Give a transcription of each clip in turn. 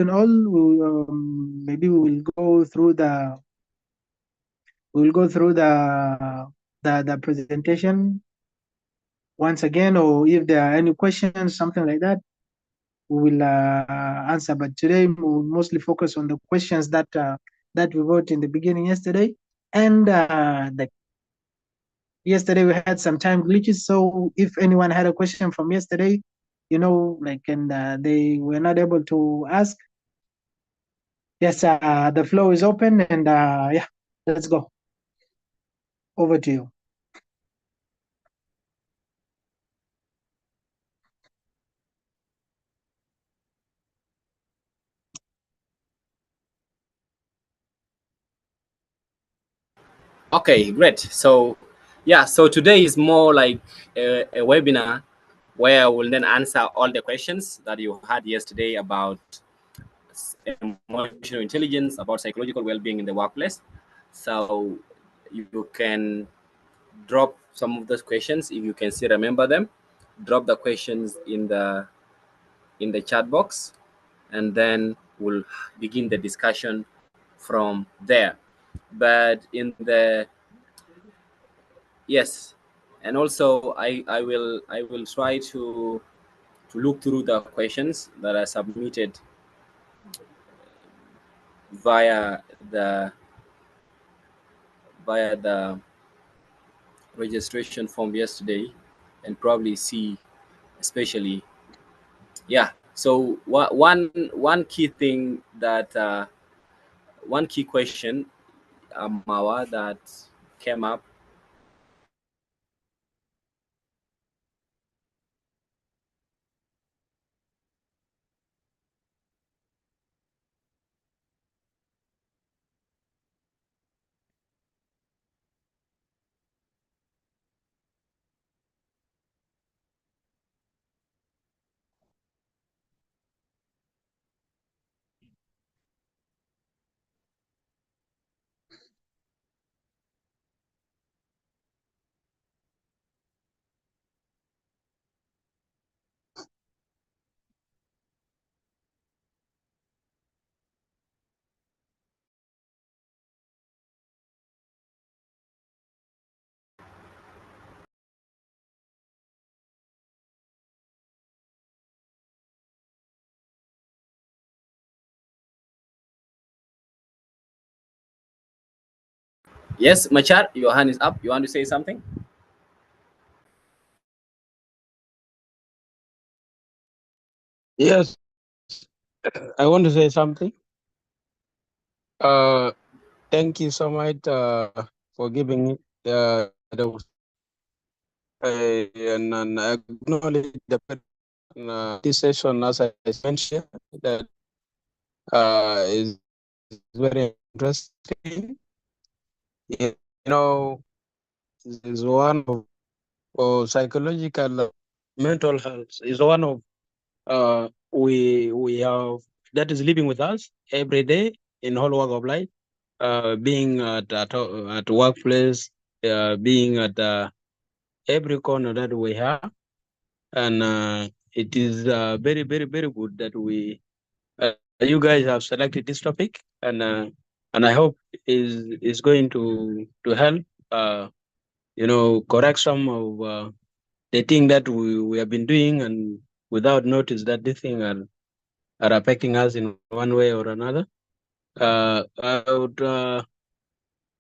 in all, maybe we will go through the presentation once again, or if there are any questions, something like that, we will answer. But today we will mostly focus on the questions that we wrote in the beginning yesterday, and yesterday we had some time glitches. So if anyone had a question from yesterday, and they were not able to ask, yes, the floor is open, and yeah, let's go. Over to you. Okay, great. So, yeah, so today is more like a webinar where we'll then answer all the questions that you had yesterday about emotional intelligence, about psychological well-being in the workplace. So you can drop some of those questions if you can still remember them. Drop the questions in the chat box, and then we'll begin the discussion from there. But in the yes, and also I will try to look through the questions that are submitted via the via the registration form yesterday, and probably see, especially, yeah. So one key thing that one key question, Mawa, that came up. Yes, Machar, your hand is up. You want to say something? Yes, I want to say something. Thank you so much for giving and acknowledge this session, as I mentioned, that is very interesting. You know, is one of psychological mental health is one of we have that is living with us every day in whole walk of life, being at workplace, being at every corner that we have, and it is very very good that we you guys have selected this topic, and I hope is going to help correct some of the thing that we have been doing and without notice that this thing are affecting us in one way or another. I would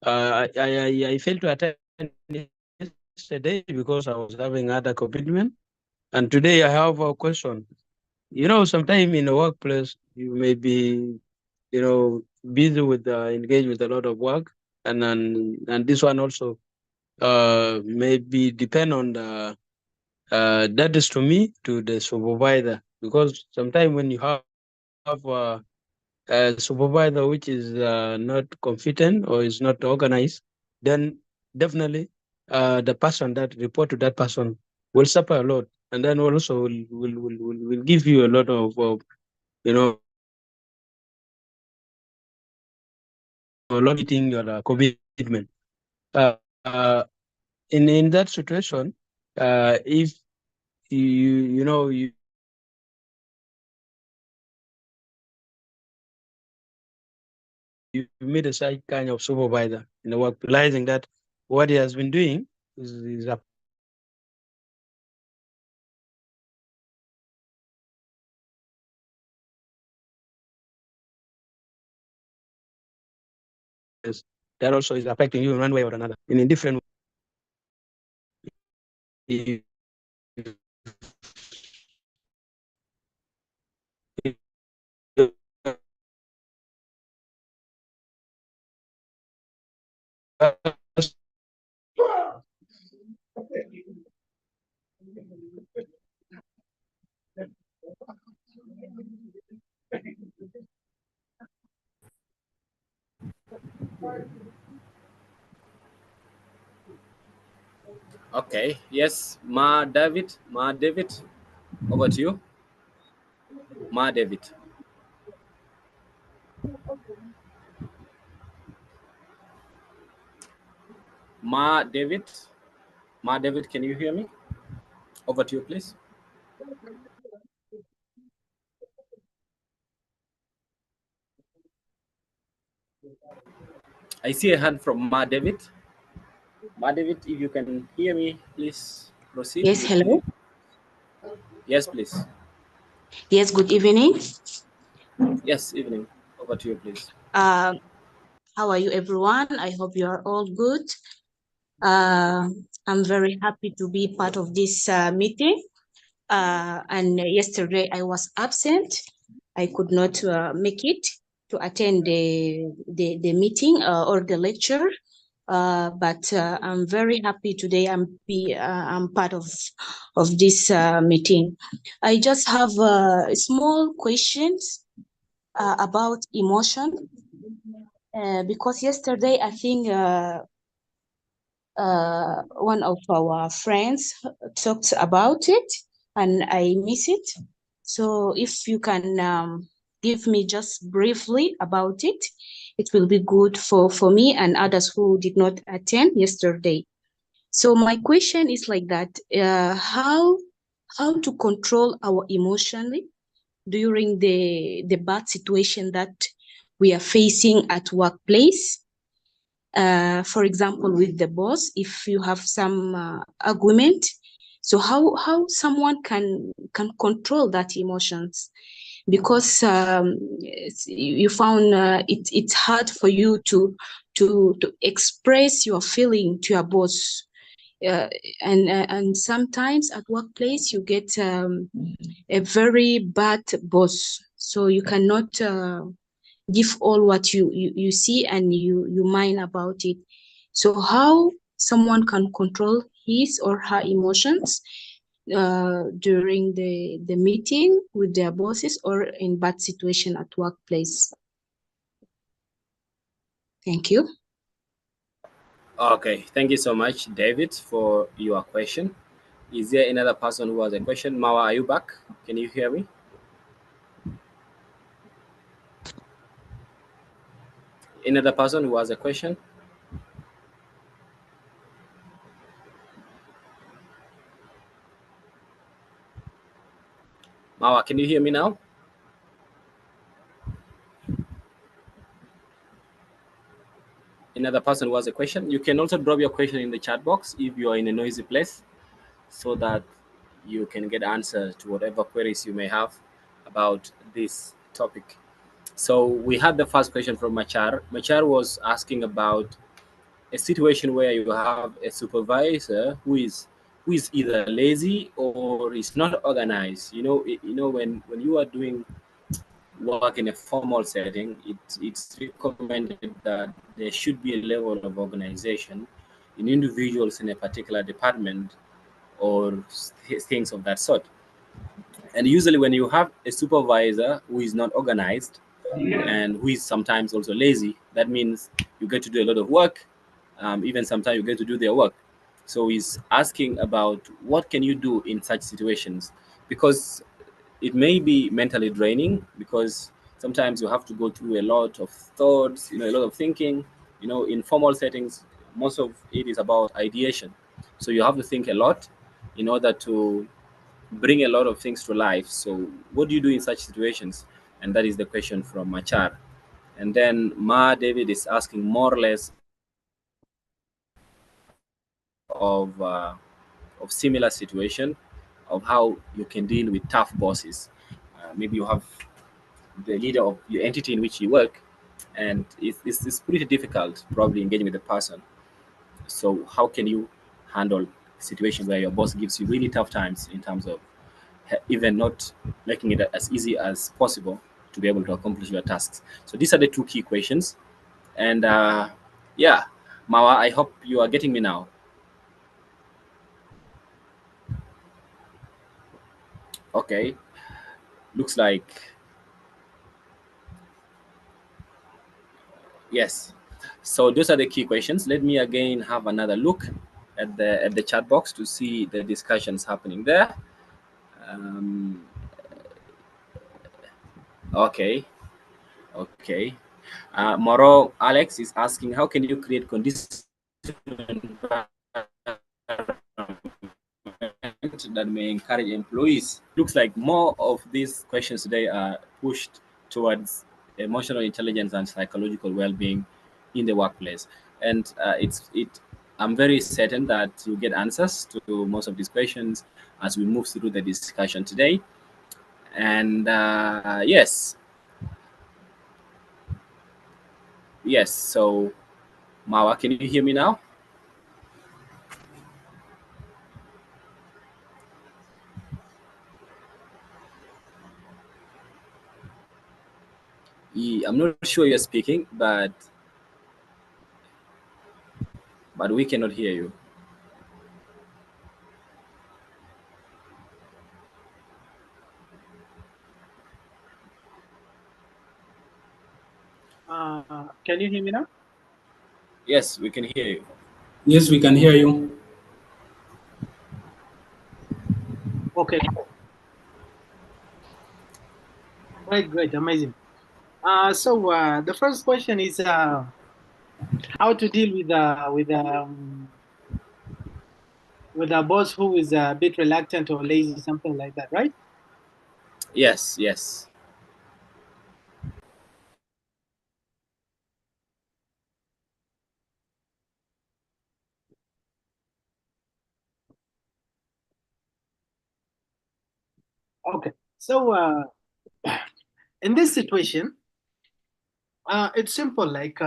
I failed to attend yesterday because I was having other commitment, and today I have a question. Sometime in the workplace you may be busy with engaged with a lot of work, and this one also maybe depend on the that is to me to the supervisor, because sometimes when you have a supervisor which is not competent or is not organized, then definitely the person that report to that person will suffer a lot, and then also will give you a lot of a lot meeting your commitment. Uh, uh, in that situation, if you you meet a such kind of supervisor in the work, realizing that what he has been doing is affecting you in one way or another. In a different way. Yes, that also is affecting you in one way or another. In a different way. Okay. Yes, Ma David. Ma David, over to you. Ma David. Ma David. Ma David, can you hear me? Over to you, please. I see a hand from Ma David. Ma David, if you can hear me, please proceed Yes, with the. hello. Yes, please. Yes, good evening. Yes, evening. Over to you, please. Uh, how are you, everyone? I hope you are all good. I'm very happy to be part of this meeting. And yesterday I was absent. I could not make it to attend the meeting or the lecture. But I'm very happy today. I'm part of this meeting. I just have small questions about emotion, because yesterday I think one of our friends talked about it and I miss it. So if you can give me just briefly about it, it will be good for me and others who did not attend yesterday. So my question is like that: how to control our emotionally during the bad situation that we are facing at workplace. For example, with the boss, if you have some argument, so how someone can control that emotions, because you found it's hard for you to express your feeling to your boss. And sometimes at workplace you get a very bad boss, so you cannot give all what you see and you mind about it. So how someone can control his or her emotions during the meeting with their bosses or in bad situation at workplace? Thank you. Okay. Thank you so much, David, for your question. Is there another person who has a question? Mawa, are you back? Can you hear me? Another person who has a question? Mawa, can you hear me now? Another person who has a question? You can also drop your question in the chat box if you are in a noisy place, so that you can get answers to whatever queries you may have about this topic. So we had the first question from Machar. Machar was asking about a situation where you have a supervisor who is either lazy or is not organized. When you are doing work in a formal setting, it's recommended that there should be a level of organization in individuals in a particular department or things of that sort. And usually, when you have a supervisor who is not organized and who is sometimes also lazy, that means you get to do a lot of work. Even sometimes you get to do their work. So he's asking about what can you do in such situations, because it may be mentally draining, because sometimes you have to go through a lot of thoughts, a lot of thinking. In formal settings, most of it is about ideation. So you have to think a lot in order to bring a lot of things to life. So what do you do in such situations? And that is the question from Machar. And then Ma David is asking more or less of similar situation of how you can deal with tough bosses. Maybe you have the leader of your entity in which you work, and it's pretty difficult probably engaging with the person. So how can you handle situations where your boss gives you really tough times in terms of even not making it as easy as possible to be able to accomplish your tasks? So these are the two key questions. And yeah, Mawa, I hope you are getting me now. Okay, looks like yes. So those are the key questions. Let me again have another look at the chat box to see the discussions happening there. Um, okay, okay. Moro Alex is asking, how can you create conditions that may encourage employees? Looks like more of these questions today are pushed towards emotional intelligence and psychological well-being in the workplace, and I'm very certain that you get answers to most of these questions as we move through the discussion today. And yes. So Mawa, can you hear me now? I'm not sure you're speaking, but we cannot hear you. Can you hear me now? Yes, we can hear you. Yes, we can hear you. Okay. Great, amazing. So the first question is how to deal with a boss who is a bit reluctant or lazy, something like that, right? Yes, yes. Okay. So in this situation, it's simple. Like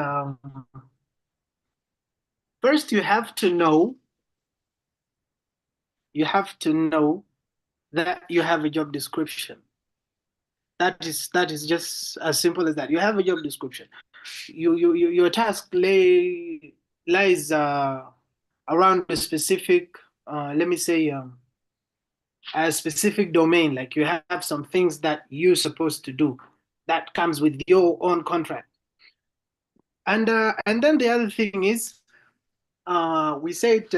first, you have to know that you have a job description. That is just as simple as that. You have a job description. Your task lies around a specific, let me say, a specific domain. Like you have some things that you're supposed to do that comes with your own contract. And then the other thing is, we said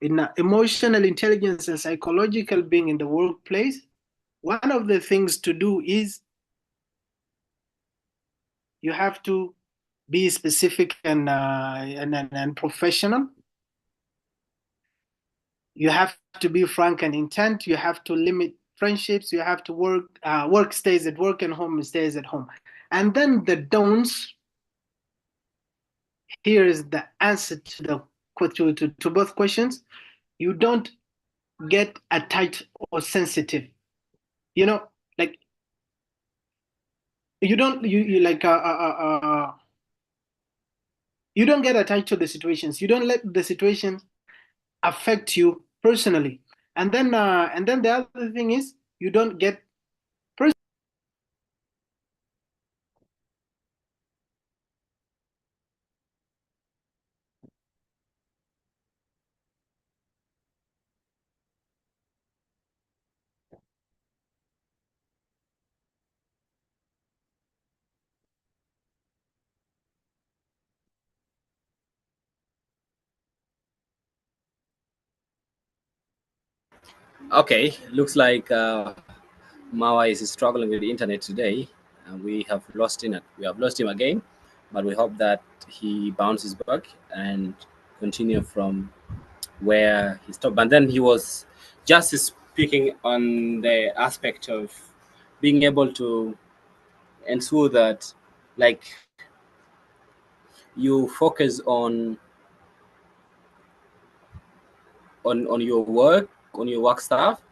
in emotional intelligence and psychological being in the workplace. One of the things to do is you have to be specific and professional. You have to be frank and intent. You have to limit friendships. You have to work stays at work and home stays at home. And then the don'ts. Here is the answer to to both questions. You don't get attached or sensitive. You know, like you don't you like you don't get attached to the situations. You don't let the situations affect you personally. And then the other thing is you don't get Okay, looks like Mawa is struggling with the internet today, and we have lost him. We have lost him again, but we hope that he bounces back and continue from where he stopped. And then he was just speaking on the aspect of being able to ensure that like you focus on your work, on your work stuff.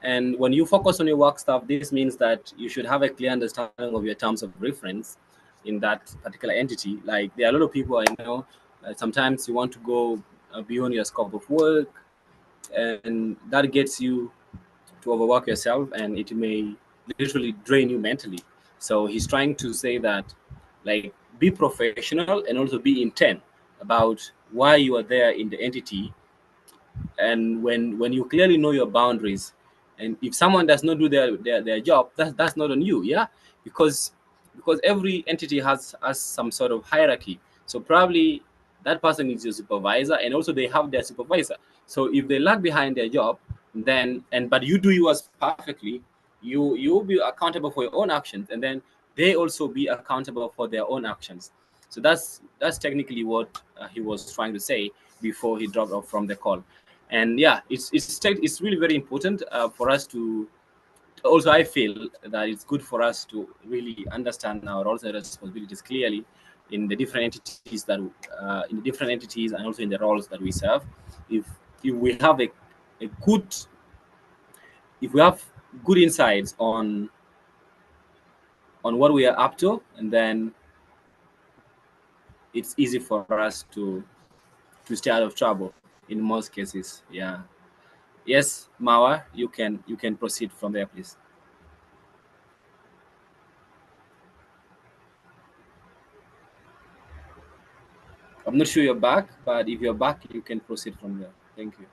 And when you focus on your work stuff, this means that you should have a clear understanding of your terms of reference in that particular entity. Like there are a lot of people I know, sometimes you want to go beyond your scope of work, and that gets you to overwork yourself, and it may literally drain you mentally. So he's trying to say that, like, be professional and also be intent about why you are there in the entity. And when you clearly know your boundaries, and if someone does not do their job, that's not on you. Yeah, because every entity has some sort of hierarchy. So probably that person is your supervisor, and also they have their supervisor. So if they lag behind their job, then but you do yours perfectly, you'll be accountable for your own actions, and then they also be accountable for their own actions. So that's technically what he was trying to say before he dropped off from the call. And yeah, it's really very important for us to also, I feel that it's good for us to really understand our roles and responsibilities clearly in the different entities that in the different entities, and also in the roles that we serve. If we have a good, if we have good insights on what we are up to, and then it's easy for us to stay out of trouble in most cases. Yeah. Yes, Mawa, you can proceed from there, please. I'm not sure you're back, but if you're back, you can proceed from there. Thank you.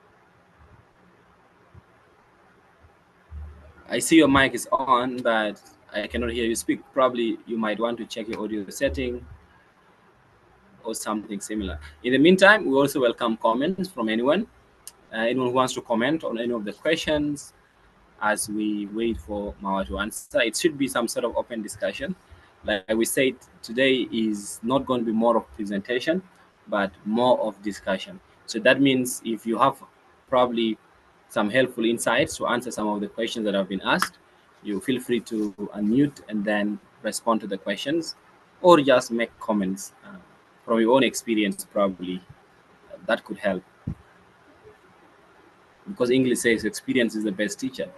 I see your mic is on, but I cannot hear you speak. Probably you might want to check your audio setting or something similar. In the meantime, we also welcome comments from anyone who wants to comment on any of the questions as we wait for Mawa to answer. It should be some sort of open discussion. Like we said, today is not going to be more of presentation, but more of discussion. So that means if you have probably some helpful insights to answer some of the questions that have been asked, you feel free to unmute and then respond to the questions, or just make comments from your own experience. Probably that could help, because English says experience is the best teacher.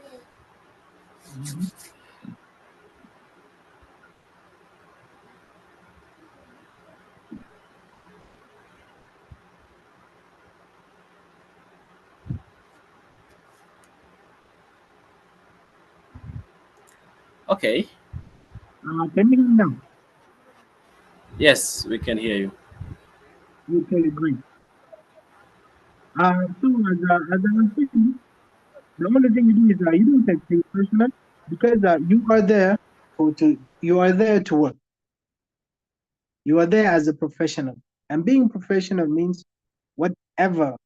Okay. Can you hear me now? Yes, we can hear you. Okay, great. So as I was saying, the only thing you do is you don't take things personal, because you are there to work. You are there as a professional, and being professional means whatever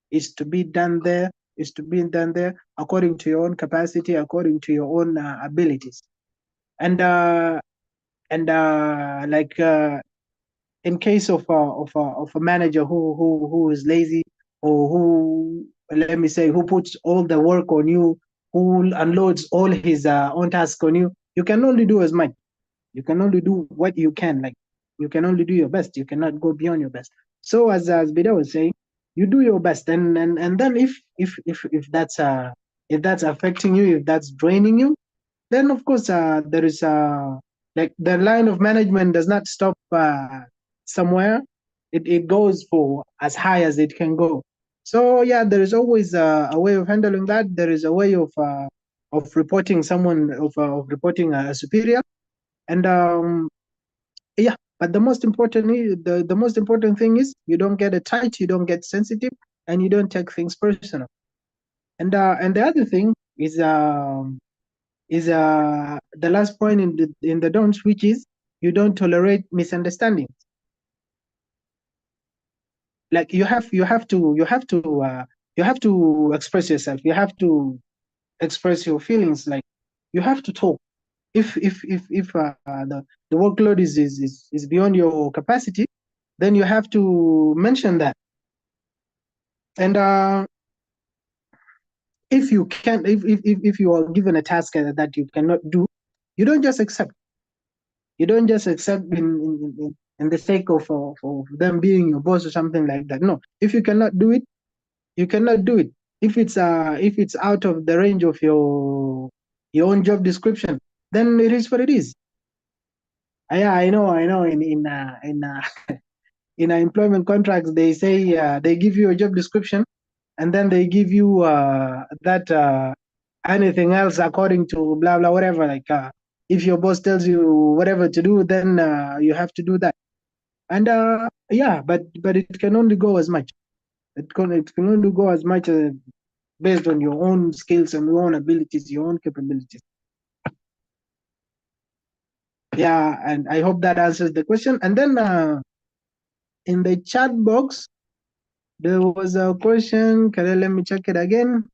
is to be done there is to be done there according to your own capacity, according to your own abilities. And like in case of a manager who is lazy, or who, let me say, who puts all the work on you, who unloads all his own tasks on you, you can only do as much. You can only do what you can. Like, you can only do your best. You cannot go beyond your best. So as Bida was saying, you do your best, and then if that's affecting you, if that's draining you, then of course there is like, the line of management does not stop somewhere. It goes for as high as it can go. So yeah, there is always a way of handling that. There is a way of reporting someone, of reporting a superior. And yeah, but the most important the most important thing is, you don't get tight, you don't get sensitive, and you don't take things personal. And the other thing is the last point in the don'ts, which is, you don't tolerate misunderstandings. Like, you have to express yourself. You have to express your feelings. Like, you have to talk. If the workload is beyond your capacity, then you have to mention that. And if you can, if you are given a task that you cannot do, you don't just accept. You don't just accept in the sake of them being your boss or something like that. No, if you cannot do it, you cannot do it. If it's out of the range of your own job description, then it is what it is. Yeah, I know. In employment contracts, they say they give you a job description, and then they give you that anything else according to blah blah whatever. Like if your boss tells you whatever to do, then you have to do that. And yeah, but it can only go as much. It can only go as much based on your own skills and your own abilities, your own capabilities. Yeah, and I hope that answers the question. And then in the chat box, there was a question. Let me check it again.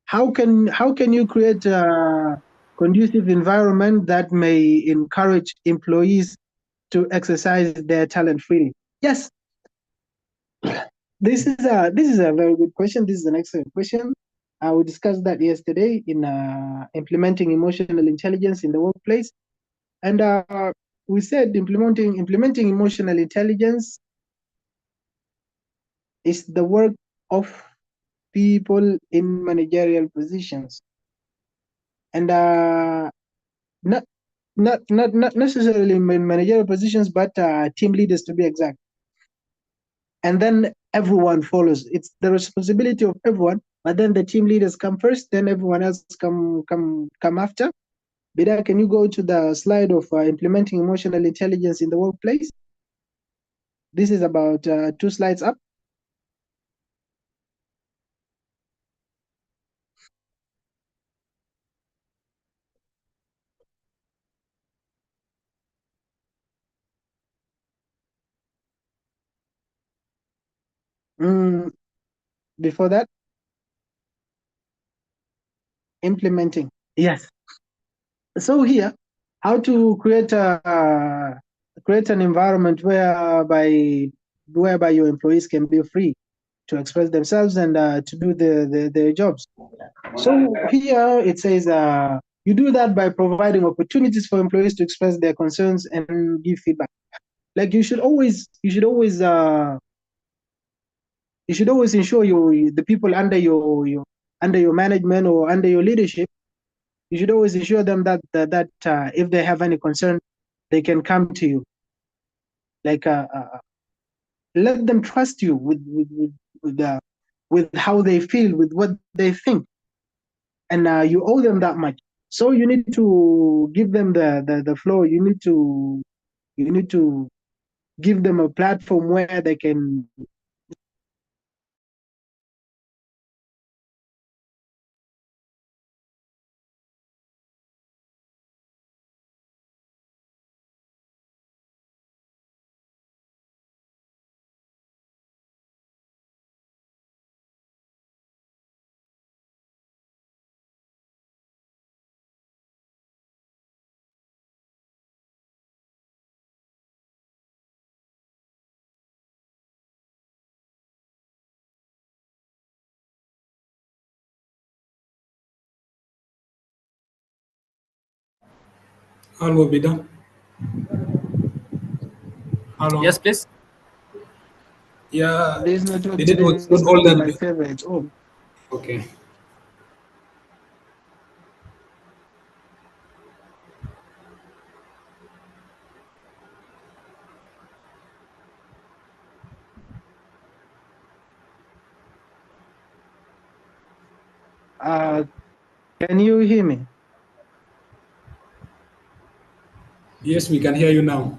How can you create a conducive environment that may encourage employees to exercise their talent freely? Yes, this is a very good question. This is an excellent question. We discussed that yesterday in implementing emotional intelligence in the workplace, and we said implementing emotional intelligence is the work of people in managerial positions, and not not necessarily in managerial positions, but team leaders to be exact. And then everyone follows. It's the responsibility of everyone, but then the team leaders come first, then everyone else come after. Bida, can you go to the slide of implementing emotional intelligence in the workplace? This is about 2 slides up. Before that, implementing. Yes. So here, how to create an environment whereby your employees can be free to express themselves and to do their jobs. So here it says you do that by providing opportunities for employees to express their concerns and give feedback. Like you should always ensure the people under your management or under your leadership, you should always assure them that if they have any concern, they can come to you. Like let them trust you with how they feel, with what they think, and you owe them that much. So you need to give them the flow. You need to give them a platform where they can. All will be done. Hello. Yes, please. Yeah, This network the today network is not is all not that my good. favorite. Oh, Okay. can you hear me? Yes, we can hear you now.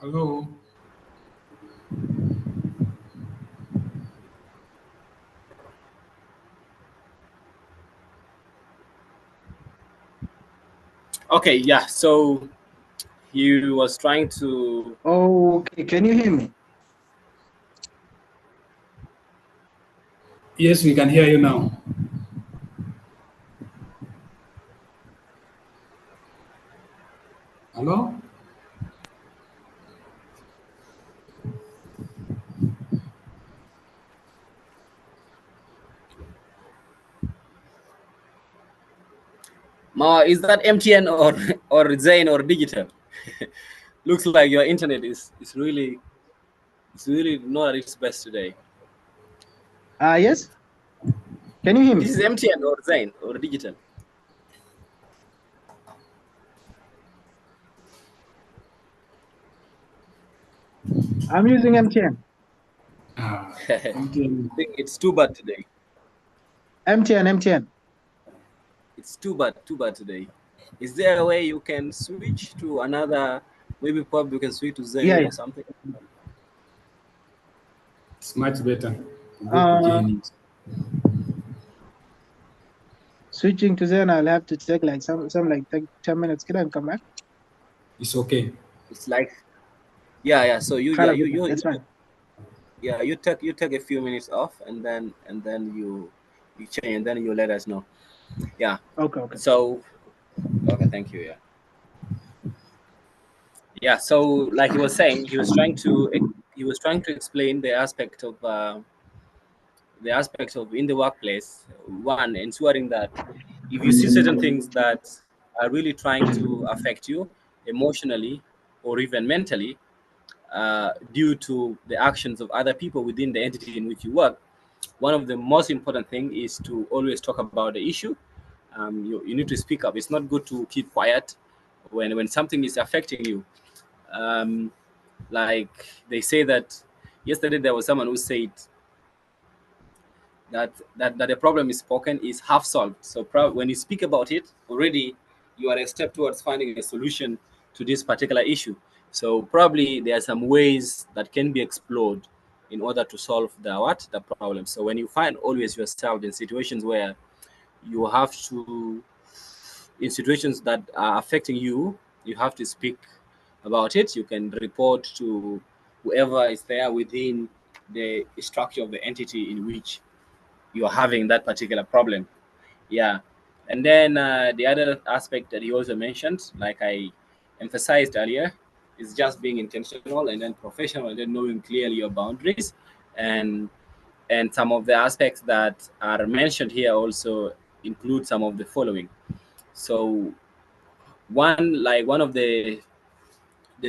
Hello. Okay, yeah. So he was trying to. Oh, okay. Can you hear me? Yes, we can hear you now. Hello? Ma, is that MTN or Zain or digital? Looks like your internet is really not at its best today. Yes. Can you hear me? This is MTN or Zain or digital. I'm using MTN. Ah, I MTN. think it's too bad today. MTN. It's too bad today. Is there a way you can switch to another? Maybe probably you can switch to Zain Yeah. or something. It's much better to go to Uh, JNE. Switching to Zen, I'll have to take like some like 10 minutes. Can I come back? It's okay. It's like yeah. So That's fine. you take a few minutes off and then you change and then you let us know. Yeah. Okay. So okay, thank you. Yeah. So like he was saying, he was trying to explain the aspect of in the workplace. One, ensuring that if you see certain things that are really trying to affect you emotionally or even mentally, due to the actions of other people within the entity in which you work, one of the most important thing is to always talk about the issue. You need to speak up. It's not good to keep quiet when something is affecting you. Um, like they say that yesterday there was someone who said that the problem is spoken is half solved. So when you speak about it, already you are a step towards finding a solution to this particular issue. So probably there are some ways that can be explored in order to solve the problem. So when you find always yourself in situations where you have to, in situations that are affecting you, you have to speak about it. You can report to whoever is there within the structure of the entity in which you're having that particular problem. Yeah. And then the other aspect that he also mentioned, like I emphasized earlier, is just being intentional and then professional and then knowing clearly your boundaries. and and some of the aspects that are mentioned here also include some of the following. So one of the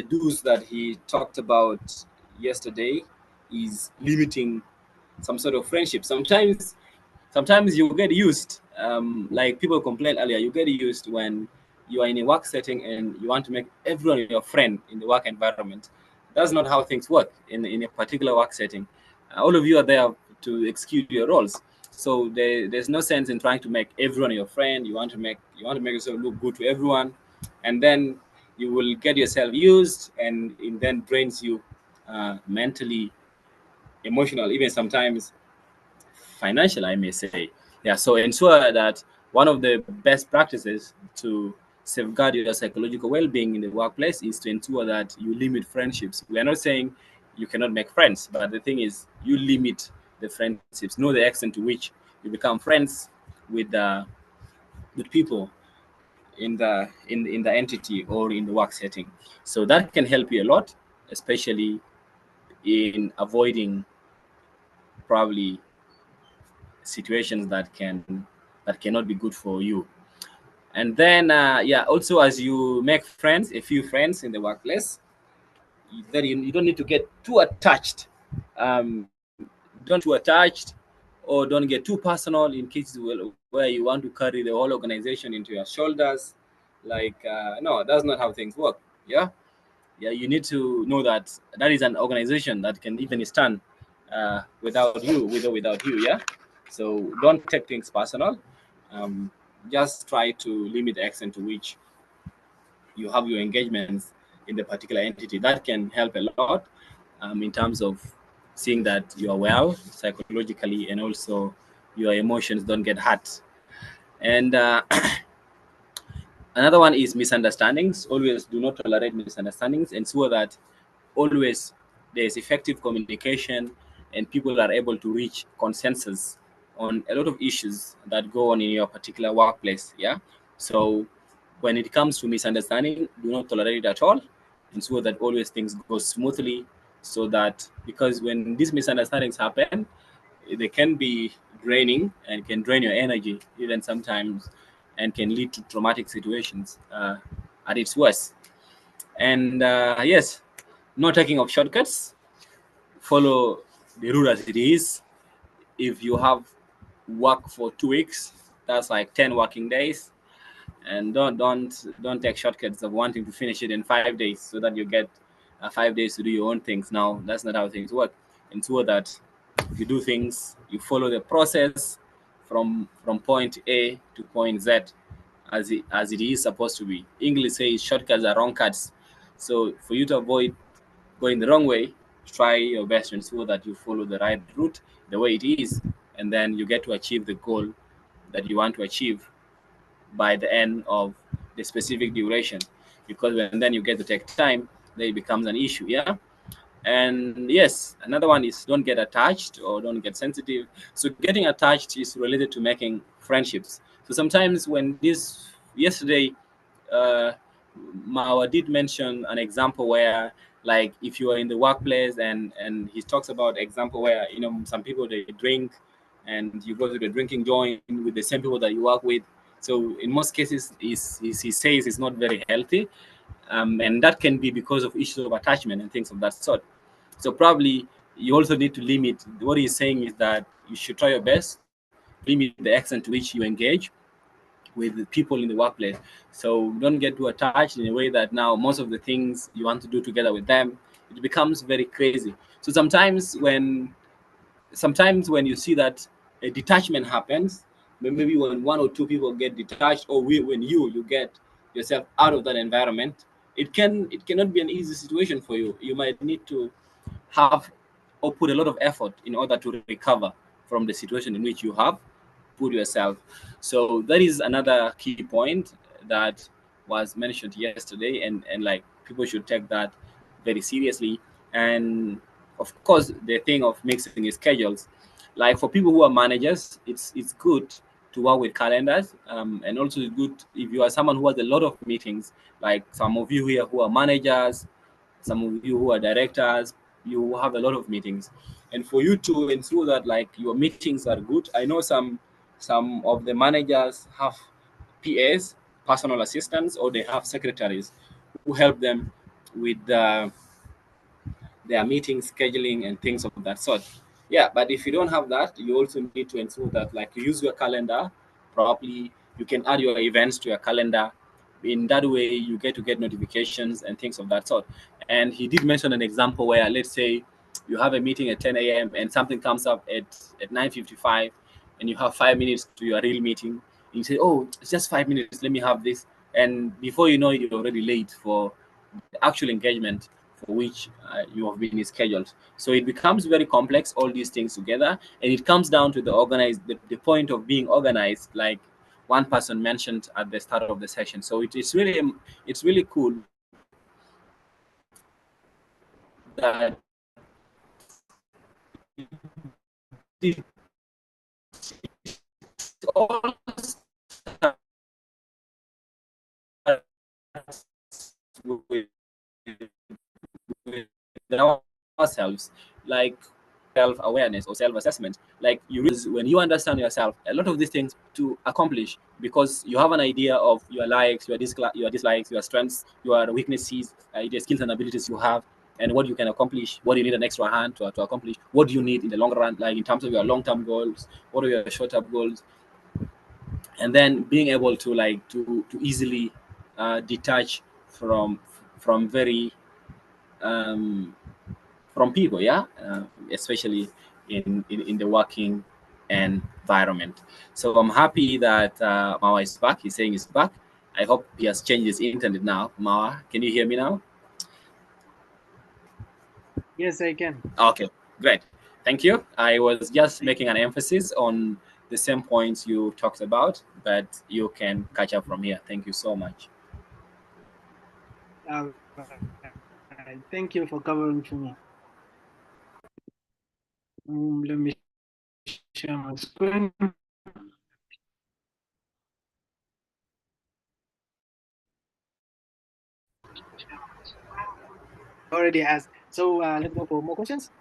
do's that he talked about yesterday is limiting some sort of friendship. Sometimes you get used, like people complained earlier, you get used when you are in a work setting and you want to make everyone your friend in the work environment. That's not how things work in a particular work setting. All of you are there to execute your roles. So there's no sense in trying to make everyone your friend. You want to make yourself look good to everyone, and then you will get yourself used, and it then drains you mentally, emotional, even sometimes financial, I may say. Yeah, so ensure that one of the best practices to safeguard your psychological well-being in the workplace is to ensure that you limit friendships. We are not saying you cannot make friends, but the thing is you limit the friendships. Know the extent to which you become friends with people in the entity or in the work setting. So that can help you a lot, especially in avoiding probably situations that cannot be good for you. And then yeah, also as you make friends, a few friends in the workplace, then you don't need to get too attached. Don't too attached, or don't get too personal in cases where you want to carry the whole organization into your shoulders. Like no, that's not how things work. Yeah, you need to know that that is an organization that can even stand without you, with or without you. Yeah, so don't take things personal. um, just try to limit the extent to which you have your engagements in the particular entity. That can help a lot in terms of seeing that you are well psychologically, and also your emotions don't get hurt. And Another one is misunderstandings. Always do not tolerate misunderstandings. Ensure that always there's effective communication and people are able to reach consensus on a lot of issues that go on in your particular workplace. Yeah. So when it comes to misunderstanding, do not tolerate it at all. Ensure that always things go smoothly, so that, because when these misunderstandings happen, they can be draining and can drain your energy even sometimes, and can lead to traumatic situations at its worst. And yes, no taking of shortcuts. Follow the rule as it is. If you have work for 2 weeks, that's like 10 working days. And don't take shortcuts of wanting to finish it in 5 days so that you get 5 days to do your own things. Now that's not how things work. Ensure that you do things, you follow the process from point A to point Z as it is supposed to be. English says shortcuts are wrong cuts. So for you to avoid going the wrong way, try your best to ensure that you follow the right route the way it is, and then you get to achieve the goal that you want to achieve by the end of the specific duration. Because when then you get to take time, then it becomes an issue. Yeah. And yes, another one is don't get attached or don't get sensitive. So getting attached is related to making friendships. So sometimes when this yesterday, uh, Mawa did mention an example where, like, if you are in the workplace, and he talks about example where, some people, they drink, and you go to the drinking joint with the same people that you work with. So in most cases, he says it's not very healthy, and that can be because of issues of attachment and things of that sort. So probably you also need to limit. What he's saying is that you should try your best to limit the extent to which you engage with the people in the workplace. So don't get too attached in a way that now most of the things you want to do together with them, it becomes very crazy. So sometimes when you see that a detachment happens, maybe when one or two people get detached, or when you get yourself out of that environment, it cannot be an easy situation for you. You might need to have or put a lot of effort in order to recover from the situation in which you have put yourself. So that is another key point that was mentioned yesterday, and like, people should take that very seriously. And of course, the thing of mixing schedules, like for people who are managers, it's good to work with calendars, and also it's good if you are someone who has a lot of meetings, like some of you here who are managers, some of you who are directors, you have a lot of meetings. And for you to ensure that, like, your meetings are good, I know some of the managers have PAs, personal assistants, or they have secretaries who help them with their meeting scheduling and things of that sort. Yeah, but if you don't have that, you also need to ensure that, like, you use your calendar properly. You can add your events to your calendar. In that way, you get to get notifications and things of that sort. And he did mention an example where, let's say, you have a meeting at 10 a.m. and something comes up at 9:55, and you have 5 minutes to your real meeting. And you say, "Oh, it's just 5 minutes. Let me have this." And before you know it, you're already late for the actual engagement for which you have been scheduled. So it becomes very complex, all these things together, and it comes down to the point of being organized, like one person mentioned at the start of the session. So it's really cool that it all with ourselves, like self-awareness or self-assessment. Like, when you understand yourself, a lot of these things to accomplish, because you have an idea of your likes, your dislikes, your strengths, your weaknesses, the skills and abilities you have, and what you can accomplish, what you need an extra hand to accomplish, what do you need in the long run, like in terms of your long-term goals, what are your short-term goals. And then being able to, like, to easily detach from very from people, yeah, especially in the working environment. So I'm happy that Mawa is back. He's saying he's back. I hope he has changed his internet now. Mawa, can you hear me now? Yes, I can. Okay, great. Thank you. I was just making an emphasis on the same points you talked about, but you can catch up from here. Thank you so much. Thank you for covering for me. Let me share my screen. Already asked. So let's go for more questions.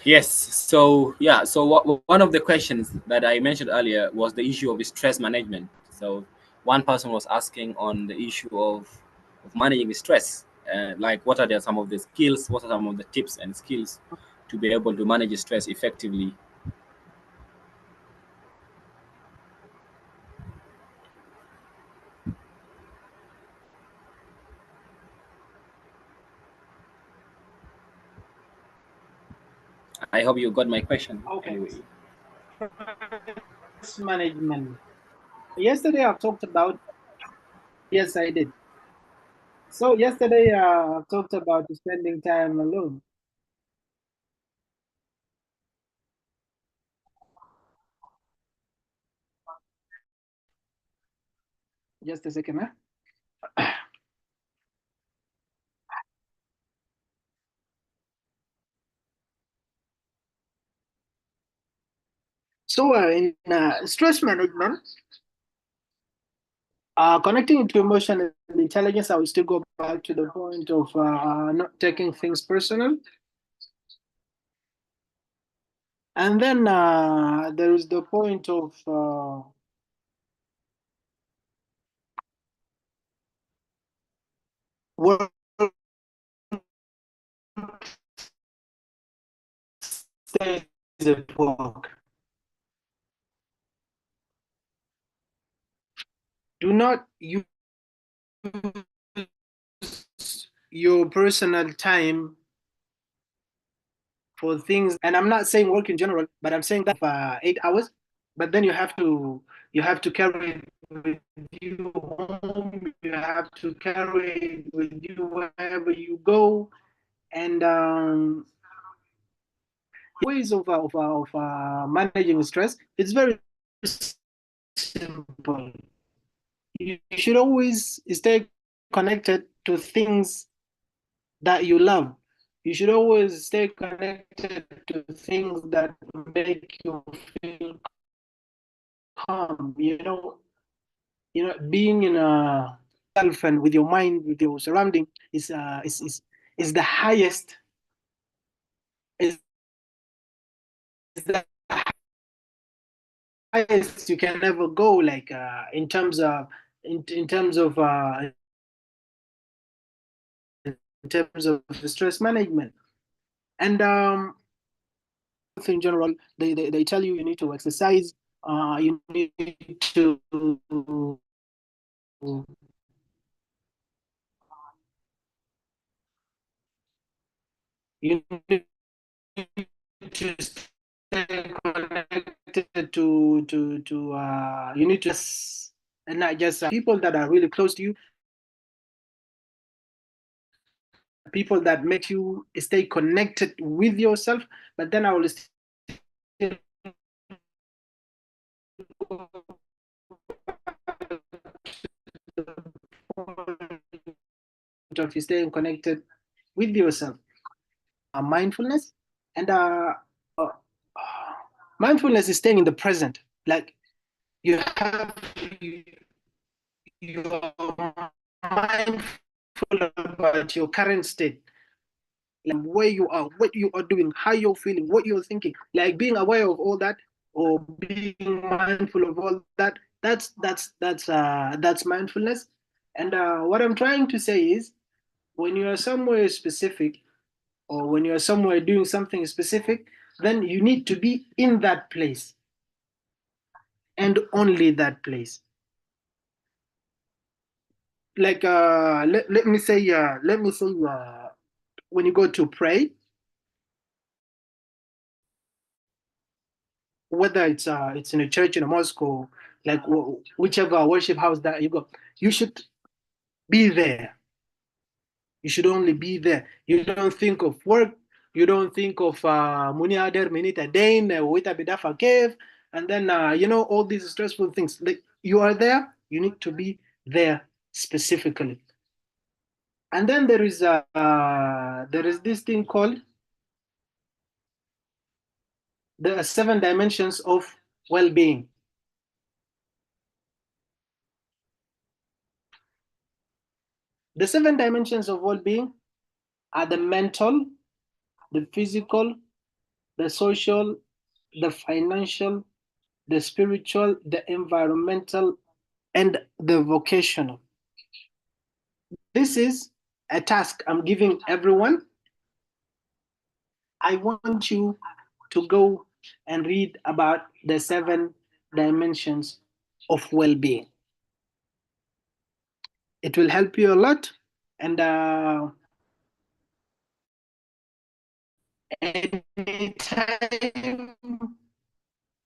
Yes. So yeah. So one of the questions that I mentioned earlier was the issue of stress management. So one person was asking on the issue of managing stress. Like, what are some of the skills? What are some of the tips and skills to be able to manage stress effectively? I hope you got my question. Okay. Anyway. Stress management. Yesterday I talked about. Yes, I did. So yesterday I talked about spending time alone. Just a second, huh? So in stress management, connecting to emotion and intelligence, I will still go back to the point of not taking things personal. And then there is the point of work stays at work. Do not use your personal time for things, and I'm not saying work in general, but I'm saying that 8 hours, but then you have to carry it with you home, you have to carry it with you wherever you go, and ways of managing stress, it's very simple. You should always stay connected to things that you love. You should always stay connected to things that make you feel calm. Being in a self and with your mind, with your surrounding, is the highest. Is the highest you can ever go. Like in terms of stress management, and in general, they tell you need to exercise. You need to you need to stay connected to you need to, and not just people that are really close to you, people that make you stay connected with yourself. But then I will still of staying connected with yourself. Mindfulness, and mindfulness is staying in the present. Like you have you're mindful about your current state, like where you are, what you are doing, how you're feeling, what you're thinking, like being aware of all that, or being mindful of all that. That's mindfulness. And what I'm trying to say is, when you are somewhere specific, or when you are somewhere doing something specific, then you need to be in that place, and only that place. Like let me say when you go to pray, whether it's in a church, in a mosque, or like whichever worship house that you go, you should be there. You should only be there. You don't think of work. You don't think of Muniader, Minita Dane, Wita Bidafa Cave, and then all these stressful things. Like, you are there, you need to be there specifically. And then there is this thing called the 7 dimensions of well-being. The 7 dimensions of well-being are the mental, the physical, the social, the financial, the spiritual, the environmental, and the vocational. This is a task I'm giving everyone. I want you to go and read about the 7 dimensions of well-being. It will help you a lot. And anytime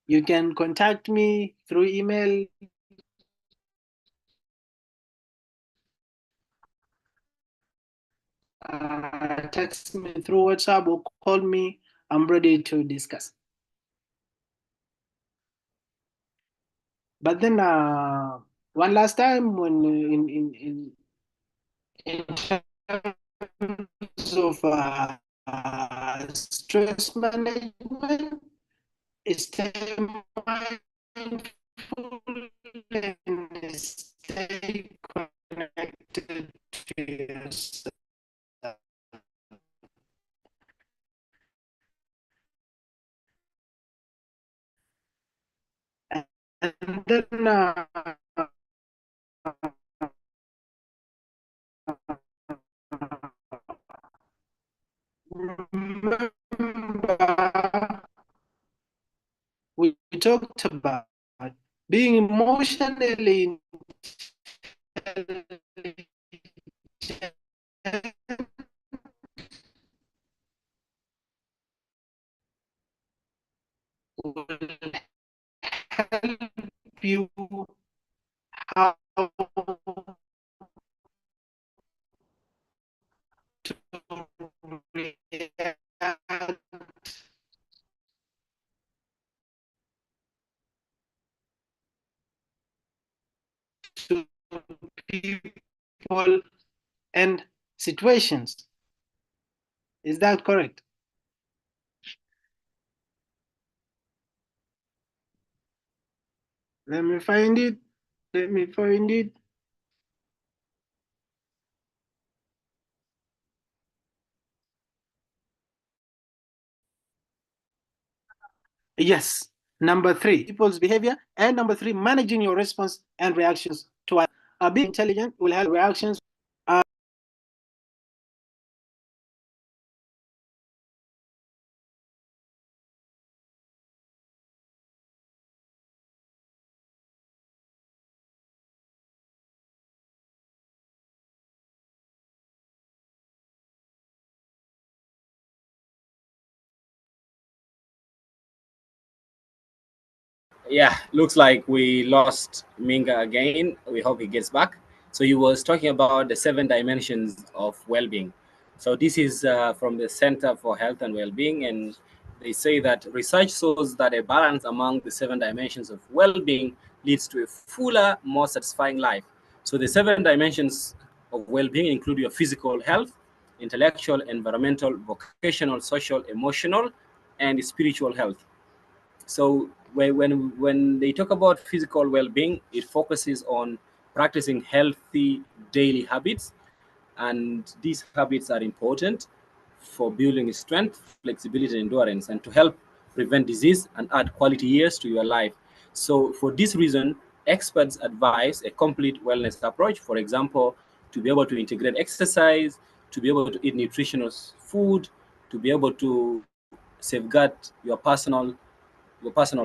you can contact me through email. Text me through WhatsApp or call me. I'm ready to discuss. But then one last time, when in terms of stress management, stay mindful and stay connected to yourself. And then remember, we talked about being emotionally intelligent will help you how to react to people and situations. Is that correct? Let me find it. Let me find it. Yes. Number 3, people's behavior. And number 3, managing your response and reactions to being intelligent will have reactions. Yeah, looks like we lost Minga again. We hope he gets back. So he was talking about the 7 dimensions of well-being. So this is from the Center for Health and Well-being, and they say that research shows that a balance among the 7 dimensions of well-being leads to a fuller, more satisfying life. So the 7 dimensions of well-being include your physical health, intellectual, environmental, vocational, social, emotional, and spiritual health. So when they talk about physical well-being, it focuses on practicing healthy daily habits, and these habits are important for building strength, flexibility, and endurance, and to help prevent disease and add quality years to your life. So for this reason, experts advise a complete wellness approach. For example, to be able to integrate exercise, to be able to eat nutritious food, to be able to safeguard your personal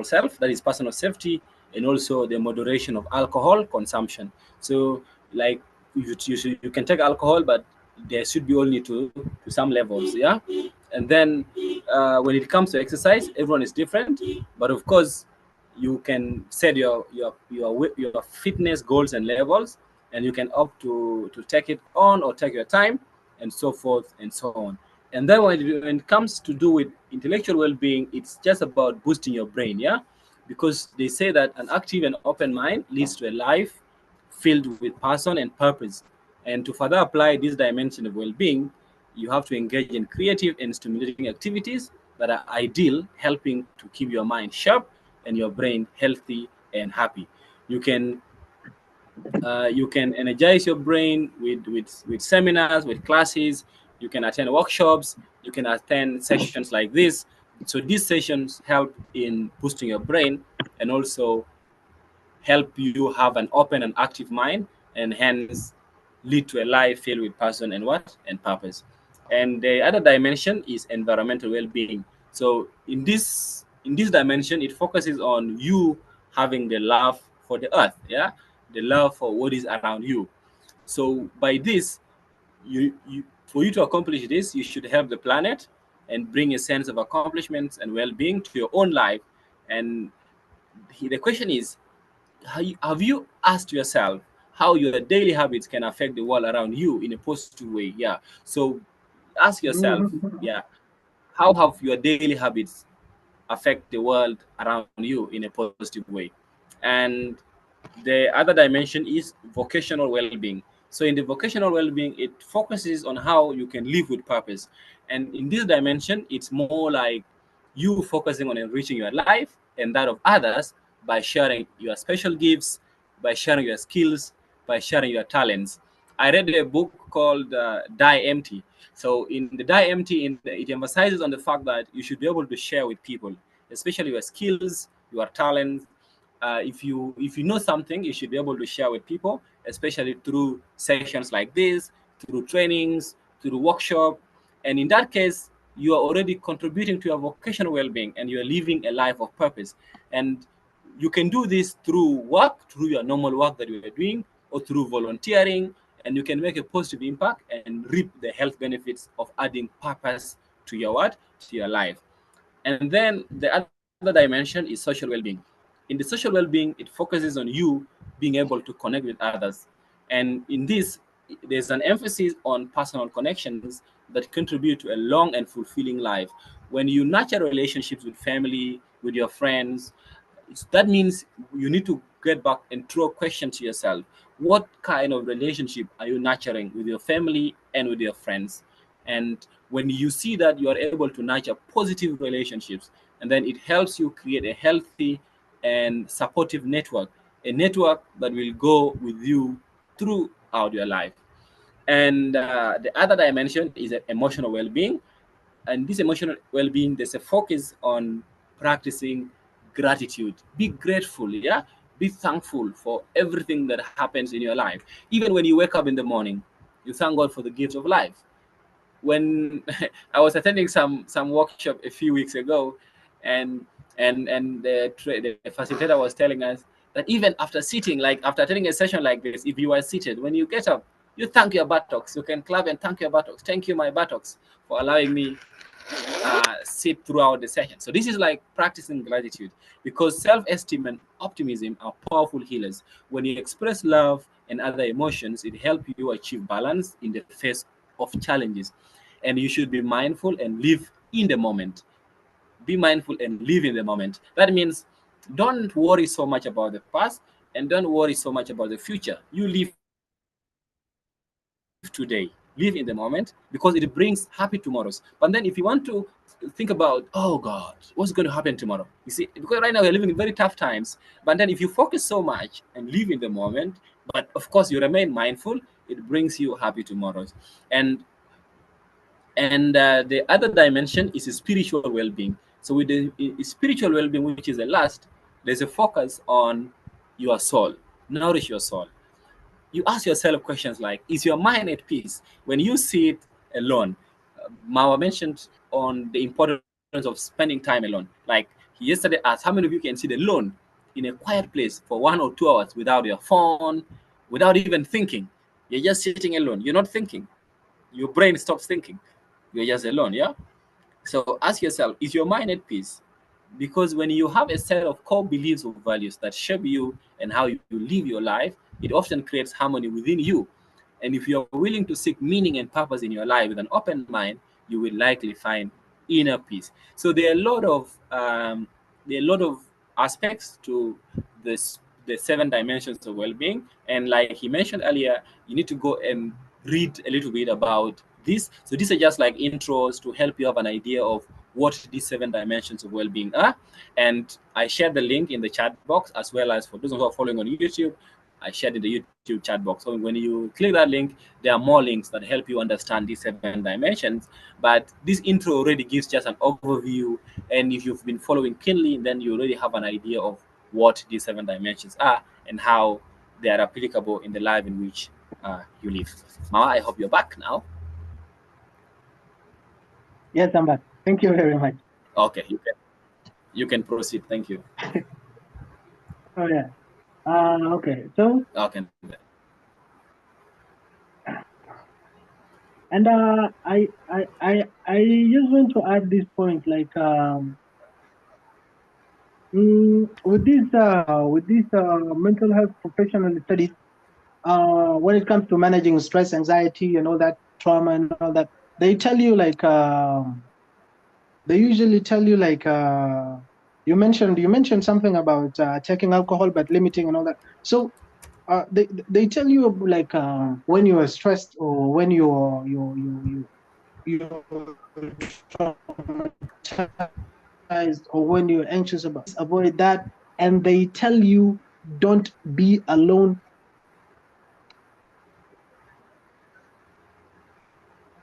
self, that is personal safety, and also the moderation of alcohol consumption. So like you can take alcohol, but there should be only to some levels, yeah. And then when it comes to exercise, everyone is different, but of course you can set your fitness goals and levels, and you can opt to take it on or take your time. and so forth and so on. And then when it comes to do with intellectual well-being, it's just about boosting your brain, yeah, because they say that an active and open mind leads to a life filled with passion and purpose. And to further apply this dimension of well-being, you have to engage in creative and stimulating activities that are ideal, helping to keep your mind sharp and your brain healthy and happy. You can you can energize your brain with seminars, with classes. You can attend workshops. You can attend sessions like this. So these sessions help in boosting your brain and also help you have an open and active mind, and hence lead to a life filled with passion and what and purpose. And the other dimension is environmental well-being. So in this dimension, it focuses on you having the love for the earth, yeah, the love for what is around you. So by this, you for you to accomplish this, you should help the planet and bring a sense of accomplishments and well-being to your own life. And the question is, have you asked yourself how your daily habits can affect the world around you in a positive way? Yeah. So ask yourself, yeah, how have your daily habits affect the world around you in a positive way? And the other dimension is vocational well-being. So in the vocational well-being, it focuses on how you can live with purpose. And in this dimension, it's more like you focusing on enriching your life and that of others by sharing your special gifts, by sharing your skills, by sharing your talents. I read a book called Die Empty. So in the Die Empty, it emphasizes on the fact that you should be able to share with people, especially your skills, your talents. If you know something, you should be able to share with people, especially through sessions like this, through trainings, through workshop. And in that case, you are already contributing to your vocational well-being and you are living a life of purpose. And you can do this through work, through your normal work that you are doing, or through volunteering, and you can make a positive impact and reap the health benefits of adding purpose to your what to your life. And then the other dimension is social well-being. In the social well-being, it focuses on you being able to connect with others. And in this, there's an emphasis on personal connections that contribute to a long and fulfilling life. When you nurture relationships with family, with your friends, that means you need to get back and throw a question to yourself. What kind of relationship are you nurturing with your family and with your friends? And when you see that you are able to nurture positive relationships, and then it helps you create a healthy and supportive network, a network that will go with you throughout your life. And the other dimension is emotional well-being. And this emotional well-being, there's a focus on practicing gratitude. Be grateful, yeah, be thankful for everything that happens in your life. Even when you wake up in the morning, you thank God for the gift of life. When I was attending some workshop a few weeks ago, and the facilitator was telling us that even after sitting, like after attending a session like this, if you are seated, when you get up, you thank your buttocks. You can clap and thank your buttocks. Thank you, my buttocks, for allowing me sit throughout the session. So this is like practicing gratitude, because self-esteem and optimism are powerful healers. When you express love and other emotions, it helps you achieve balance in the face of challenges. And you should be mindful and live in the moment. Be mindful and live in the moment. That means don't worry so much about the past and don't worry so much about the future. You live today, live in the moment, because it brings happy tomorrows. But then if you want to think about, oh God, what's going to happen tomorrow? You see, because right now we're living in very tough times. But then if you focus so much and live in the moment, but of course you remain mindful, it brings you happy tomorrows. And the other dimension is spiritual well-being. So with the spiritual well-being, which is the last, there's a focus on your soul. Nourish your soul. You ask yourself questions like, is your mind at peace when you sit alone? Mawa mentioned on the importance of spending time alone. Like he yesterday asked, how many of you can sit alone in a quiet place for 1 or 2 hours without your phone, without even thinking? You're just sitting alone. You're not thinking. Your brain stops thinking. You're just alone, yeah? So ask yourself, is your mind at peace? Because when you have a set of core beliefs or values that shape you and how you live your life, it often creates harmony within you. And if you're willing to seek meaning and purpose in your life with an open mind, you will likely find inner peace. So there are a lot of aspects to this, the 7 dimensions of well-being. And like he mentioned earlier, you need to go and read a little bit about this. So these are just like intros to help you have an idea of what these 7 dimensions of well-being are. And I shared the link in the chat box, as well as for those who are following on YouTube, I shared in the YouTube chat box. So when you click that link, there are more links that help you understand these 7 dimensions. But this intro already gives just an overview. And if you've been following keenly, then you already have an idea of what these 7 dimensions are and how they are applicable in the life in which you live. Mama, I hope you're back now. Yes, I'm back. Thank you very much. Okay, you can proceed. Thank you. Oh yeah. Okay. So Okay. and I just want to add this point, like with this mental health professional studies, when it comes to managing stress, anxiety, and all that trauma and all that, they tell you like they usually tell you like you mentioned something about taking alcohol but limiting and all that. So they tell you like when you are stressed or when you're traumatized or when you're anxious about this, avoid that, and they tell you don't be alone.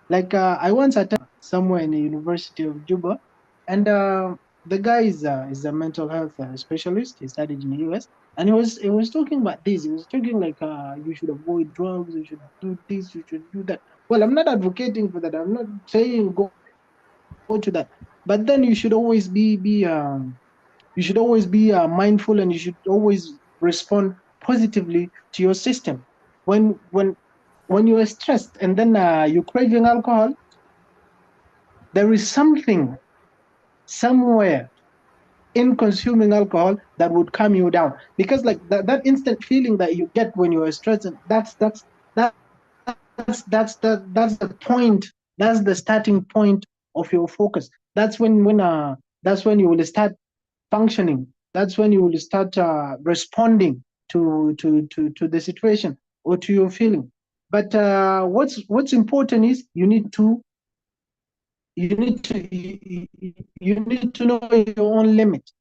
Like I once attended somewhere in the University of Juba, and the guy is a mental health specialist. He studied in the US, and he was talking about this. He was talking like you should avoid drugs, you should do this, you should do that. Well, I'm not advocating for that. I'm not saying go to that, but then you should always be mindful, and you should always respond positively to your system. When you are stressed and then you're craving alcohol, there is something somewhere in consuming alcohol that would calm you down, because like that instant feeling that you get when you are stressed, and that's the point, that's the starting point of your focus. That's when you will start functioning, that's when you will start responding to the situation or to your feeling. But what's important is you need to know your own limit.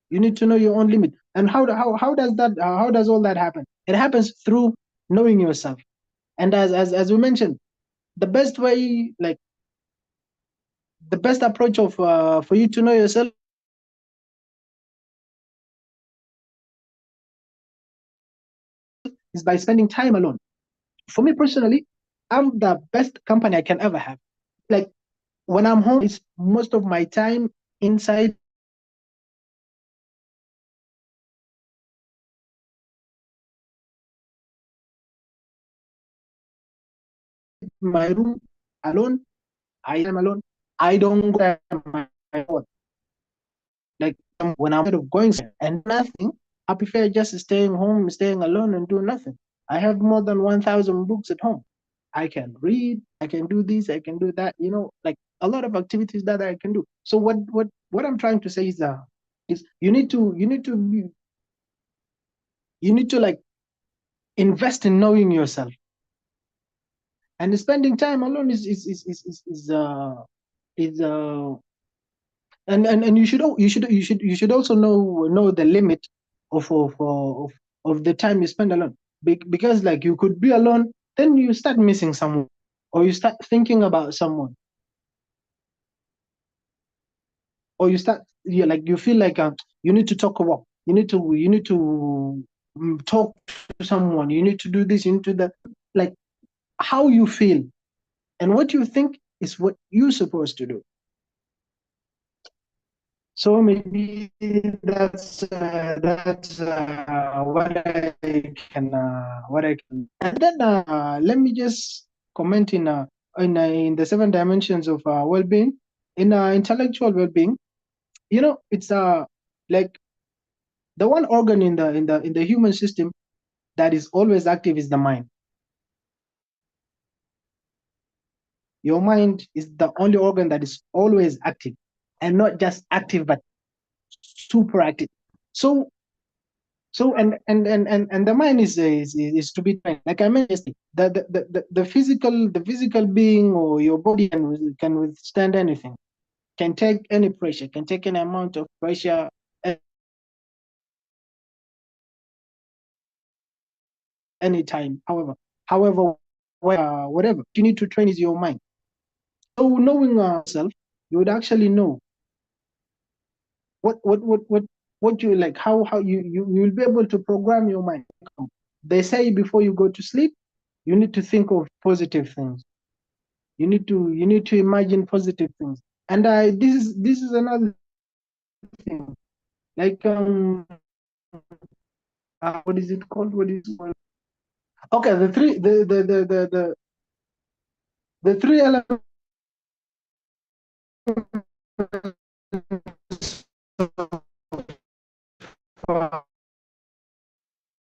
You need to know your own limit. And how does that how does all that happen? It happens through knowing yourself. And as we mentioned, the best way, like the best approach of for you to know yourself is by spending time alone. For me personally, I'm the best company I can ever have. Like when I'm home, it's most of my time inside my room alone. I am alone. I don't go to my phone. Like when I'm of going and nothing, I prefer just staying home, staying alone and do nothing. I have more than 1,000 books at home. I can read, I can do this, I can do that, like a lot of activities that I can do. So what I'm trying to say is you need to like invest in knowing yourself. And spending time alone is and you should also know the limit of the time you spend alone. Because like you could be alone, then you start missing someone, or you start thinking about someone, or you feel like you need to talk about, you need to talk to someone, you need to do this, you need to do that. Like how you feel and what you think is what you're supposed to do. So maybe that's what I can. And then let me just comment in the 7 dimensions of well-being. In intellectual well-being, it's like the one organ in the human system that is always active is the mind. Your mind is the only organ that is always active, and not just active, but super active. So and the mind is to be trained. Like I mentioned, the physical being or your body can withstand anything, can take any pressure, can take any amount of pressure. Anytime, however, whatever you need to train is your mind. So knowing yourself, you would actually know what you like, how you will be able to program your mind. They say before you go to sleep, you need to think of positive things. You need to imagine positive things. And this is another thing. Like what is it called? Okay, the three elements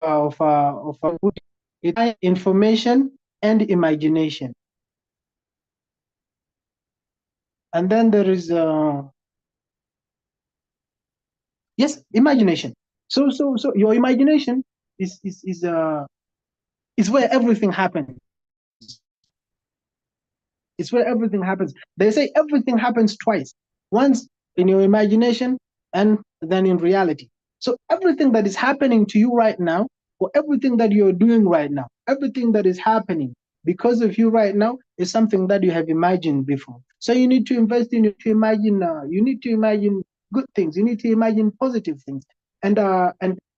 of information and imagination. And then there is yes, imagination. So your imagination is where everything happens. It's where everything happens. They say everything happens twice. Once in your imagination and then in reality. So everything that is happening to you right now, or everything that you're doing right now, everything that is happening because of you right now is something that you have imagined before. So you need to invest in it to imagine. You need to imagine good things. You need to imagine positive things. And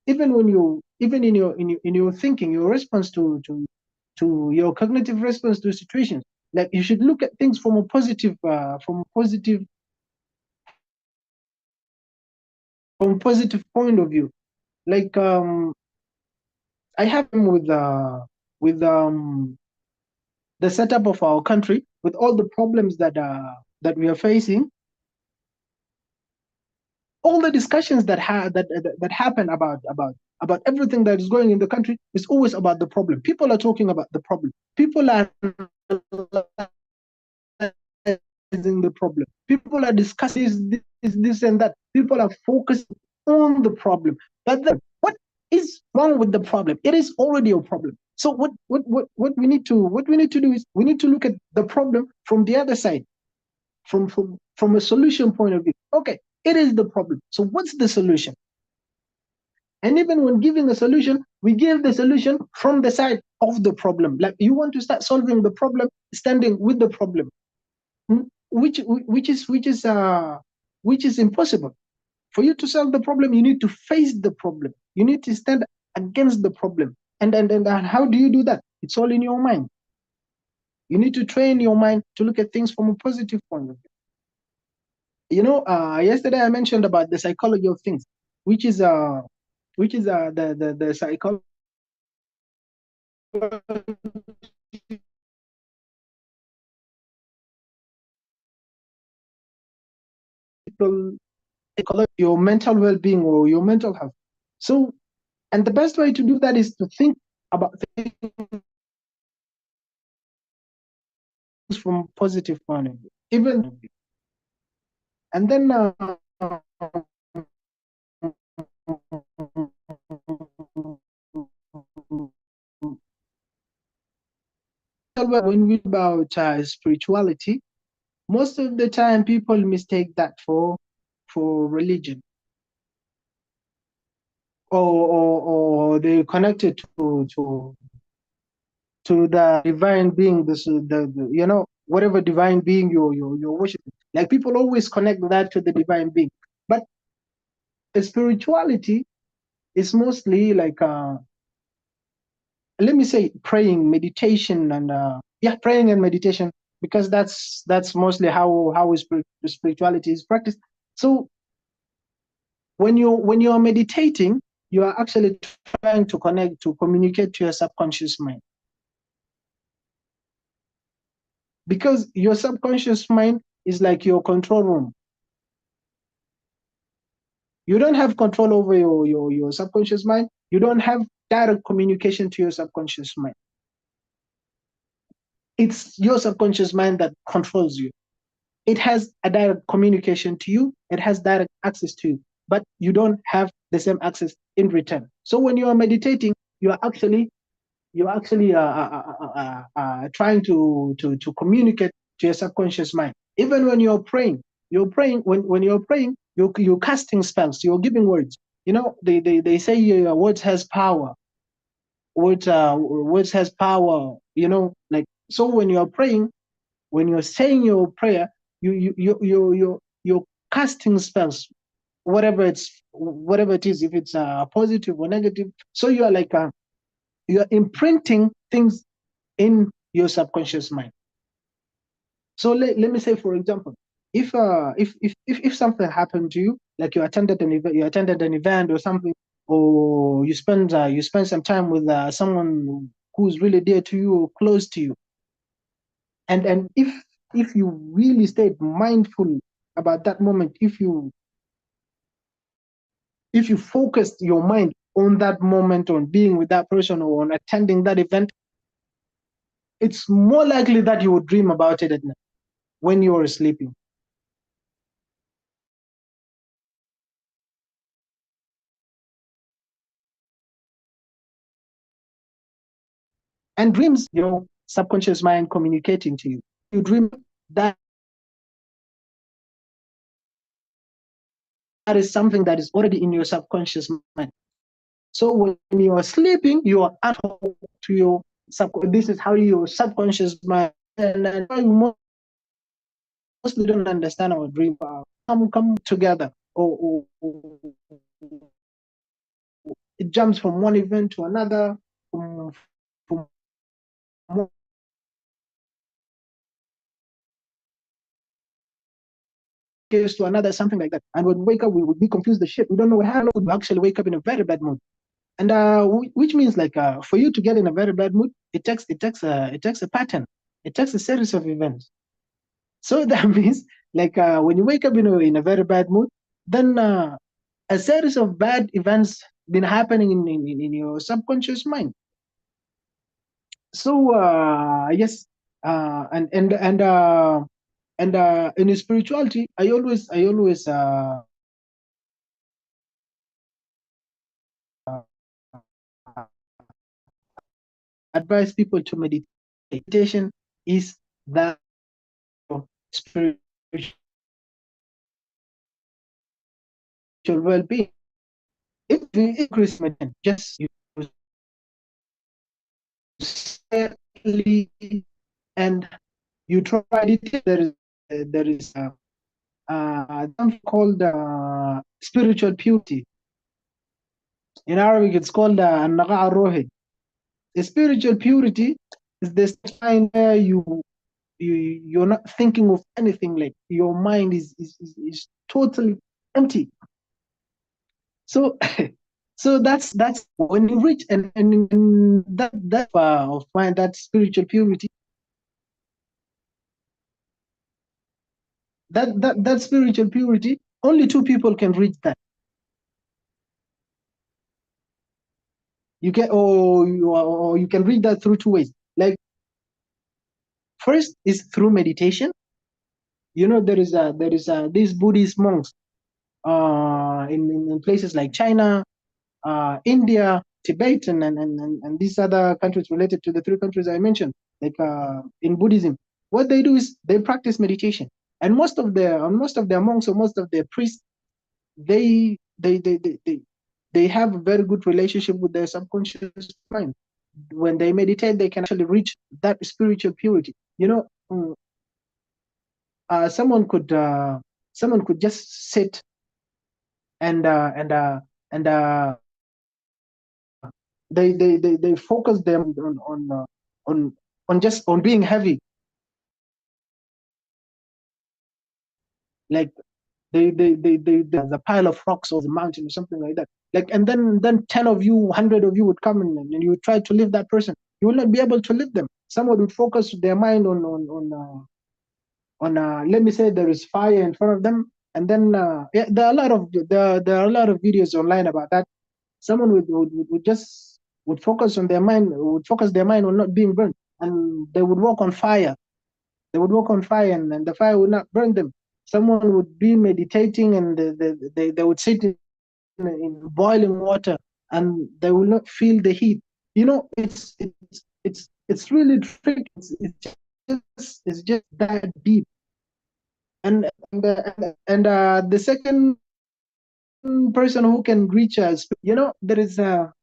even when even in your thinking, your response to your cognitive response to situations, like you should look at things from a positive point of view. Like I have with the setup of our country, with all the problems that we are facing, all the discussions that happen about everything that is going in the country is always about the problem. People are talking about the problem. People are the problem. People are discussing this and that. People are focusing on the problem. But then, what is wrong with the problem? It is already a problem. So what we need to do is we need to look at the problem from the other side, from a solution point of view. Okay, it is the problem. So what's the solution? And even when giving a solution, we give the solution from the side of the problem. Like you want to start solving the problem, standing with the problem. Which is impossible. For you to solve the problem, you need to face the problem. You need to stand against the problem. And how do you do that? It's all in your mind. You need to train your mind to look at things from a positive point of view. Yesterday I mentioned about the psychology of things, which is the psychology your mental well-being or your mental health. So, and the best way to do that is to think about things from a positive point of view, even. And then when we about spirituality, most of the time people mistake that for religion, or they connect it to the divine being, the whatever divine being you're worshiping. Like people always connect that to the divine being, but spirituality is mostly like let me say praying, meditation, and praying and meditation, because that's mostly how spirituality is practiced. So when you're meditating, you are actually trying to communicate to your subconscious mind, because your subconscious mind is like your control room. You don't have control over your subconscious mind. You don't have direct communication to your subconscious mind. it's your subconscious mind that controls you. It has a direct communication to you. It has direct access to you, but you don't have the same access in return. So when you are meditating, you're actually trying to communicate to your subconscious mind. Even when you're praying, when you're praying, you're casting spells, you're giving words. You know, they say words has power. Words has power. You know, like, so when you're praying, when you're saying your prayer, you're casting spells, whatever it is, if it's positive or negative. So you are like you're imprinting things in your subconscious mind. So let me say, for example, if something happened to you, like you attended an event or something, or you spend some time with someone who's really dear to you or close to you, and if you really stayed mindful about that moment, if you focused your mind on that moment, on being with that person or on attending that event, it's more likely that you would dream about it at night when you are sleeping. And dreams, your subconscious mind communicating to you. You dream that is something that is already in your subconscious mind. So when you are sleeping, you are at home to your this is how your subconscious mind, and you mostly don't understand our dream come together, or it jumps from one event to another, from one case to another, something like that. And when we wake up, we would be confused the shit. We don't know how we actually wake up in a very bad mood. And which means, like, for you to get in a very bad mood, it takes a pattern. It takes a series of events. So that means, like, when you wake up in a very bad mood, then a series of bad events been happening in your subconscious mind. So yes, and in spirituality, I always advise people to meditate. Meditation is that spiritual well-being. If you increase meditation, just you steadily, and you try it. There is something called spiritual purity. In Arabic, it's called an-naqa' al-ruhi. The spiritual purity is the time where you're not thinking of anything, like your mind is totally empty. So so that's when you reach and that of mind, that spiritual purity, that spiritual purity, only two people can reach that. You can, or you can reach that through two ways. Like, first is through meditation. You know, there is these Buddhist monks in places like China, India, Tibet, and these other countries related to the three countries I mentioned, like in Buddhism. What they do is they practice meditation, and most of their monks, or most of their priests, they have a very good relationship with their subconscious mind. When they meditate, they can actually reach that spiritual purity. You know, someone could just sit and they focus them on just on being heavy, like there's a pile of rocks or the mountain or something like that, like, and then 10 of you, 100 of you would come in, and you try to lift that person. You will not be able to lift them. Someone would focus their mind on let me say there is fire in front of them, and then yeah, there are a lot of videos online about that. Someone would focus their mind on not being burned, and they would walk on fire. They would walk on fire, and the fire would not burn them. Someone would be meditating, and they would sit in boiling water, and they will not feel the heat. It's really tricky. It's just that deep. And the second person who can reach us, there is that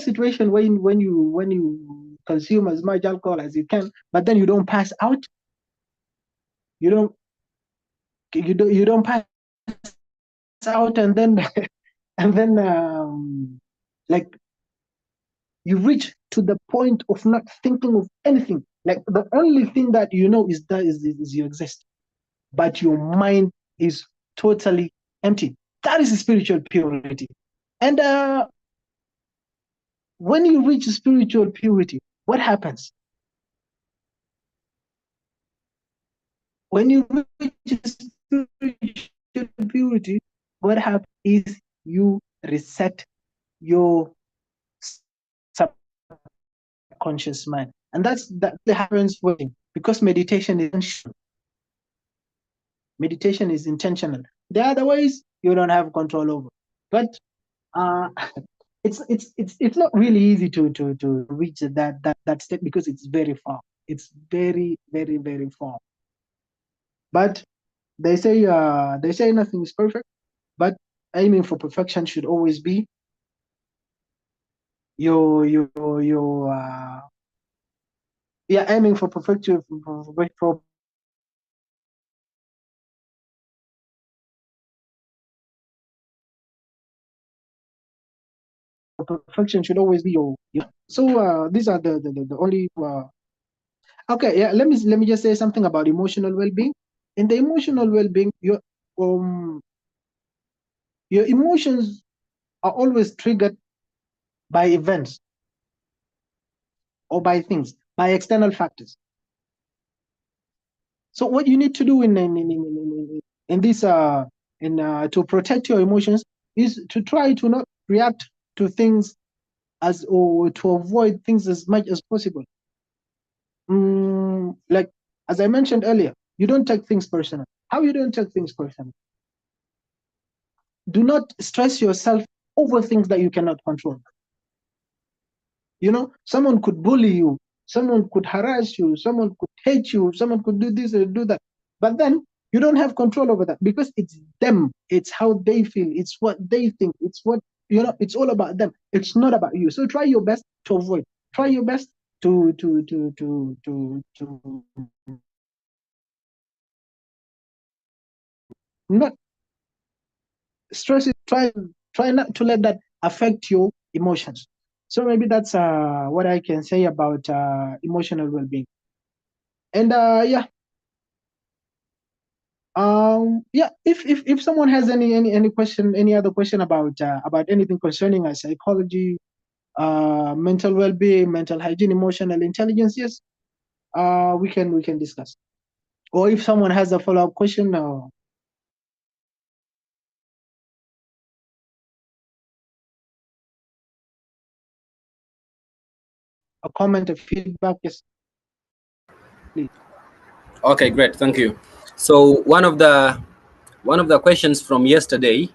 situation when you consume as much alcohol as you can, but then you don't pass out. You don't pass out, and then and then like you reach to the point of not thinking of anything. Like the only thing that you know is you exist, but your mind is totally empty. That is spiritual purity. And when you reach spiritual purity, what happens? When you reach spiritual purity, what happens is you reset your subconscious mind. And that happens because meditation is intentional. Meditation is intentional. The other ways you don't have control over. But it's not really easy to reach that step because it's very far. It's very, very, very far. But they say nothing is perfect, but aiming for perfection should always be your aiming for perfection for perfection should always be your. So these are the only okay, yeah, let me just say something about emotional well-being. In the emotional well-being, your emotions are always triggered by events or by things, by external factors. So what you need to do in this to protect your emotions is to try to not react to things or to avoid things as much as possible. Like as I mentioned earlier, you don't take things personal. How you don't take things personal? Do not stress yourself over things that you cannot control. Someone could bully you, someone could harass you, someone could hate you, someone could do this or do that. But then you don't have control over that because it's them. It's how they feel. It's what they think. It's what, it's all about them. It's not about you. So try your best to avoid. Try your best to not stress it. Try not to let that affect your emotions. So maybe that's what I can say about emotional well-being. And if someone has any question, any other question about anything concerning psychology, mental well-being, mental hygiene, emotional intelligence, yes, we can discuss. Or if someone has a follow-up question or a comment, a feedback, yes, please. Okay, great, thank you. So one of the questions from yesterday,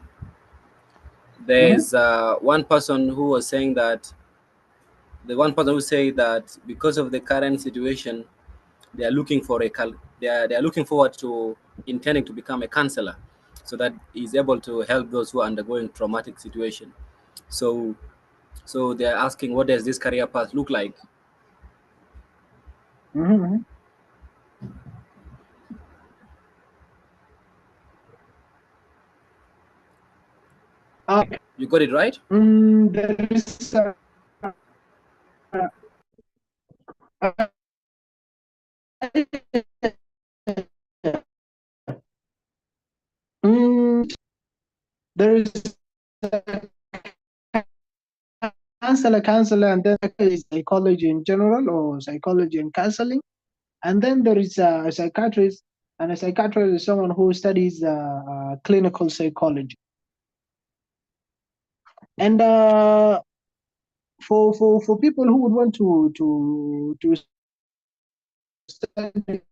there's one person who was saying that because of the current situation, they are looking for they are looking forward to intending to become a counselor, so that he's able to help those who are undergoing traumatic situation. So they are asking, what does this career path look like? You got it right? There is there is counselor, and then is psychology in general or psychology and counseling, and then there is a psychiatrist, and a psychiatrist is someone who studies clinical psychology. And for people who would want to study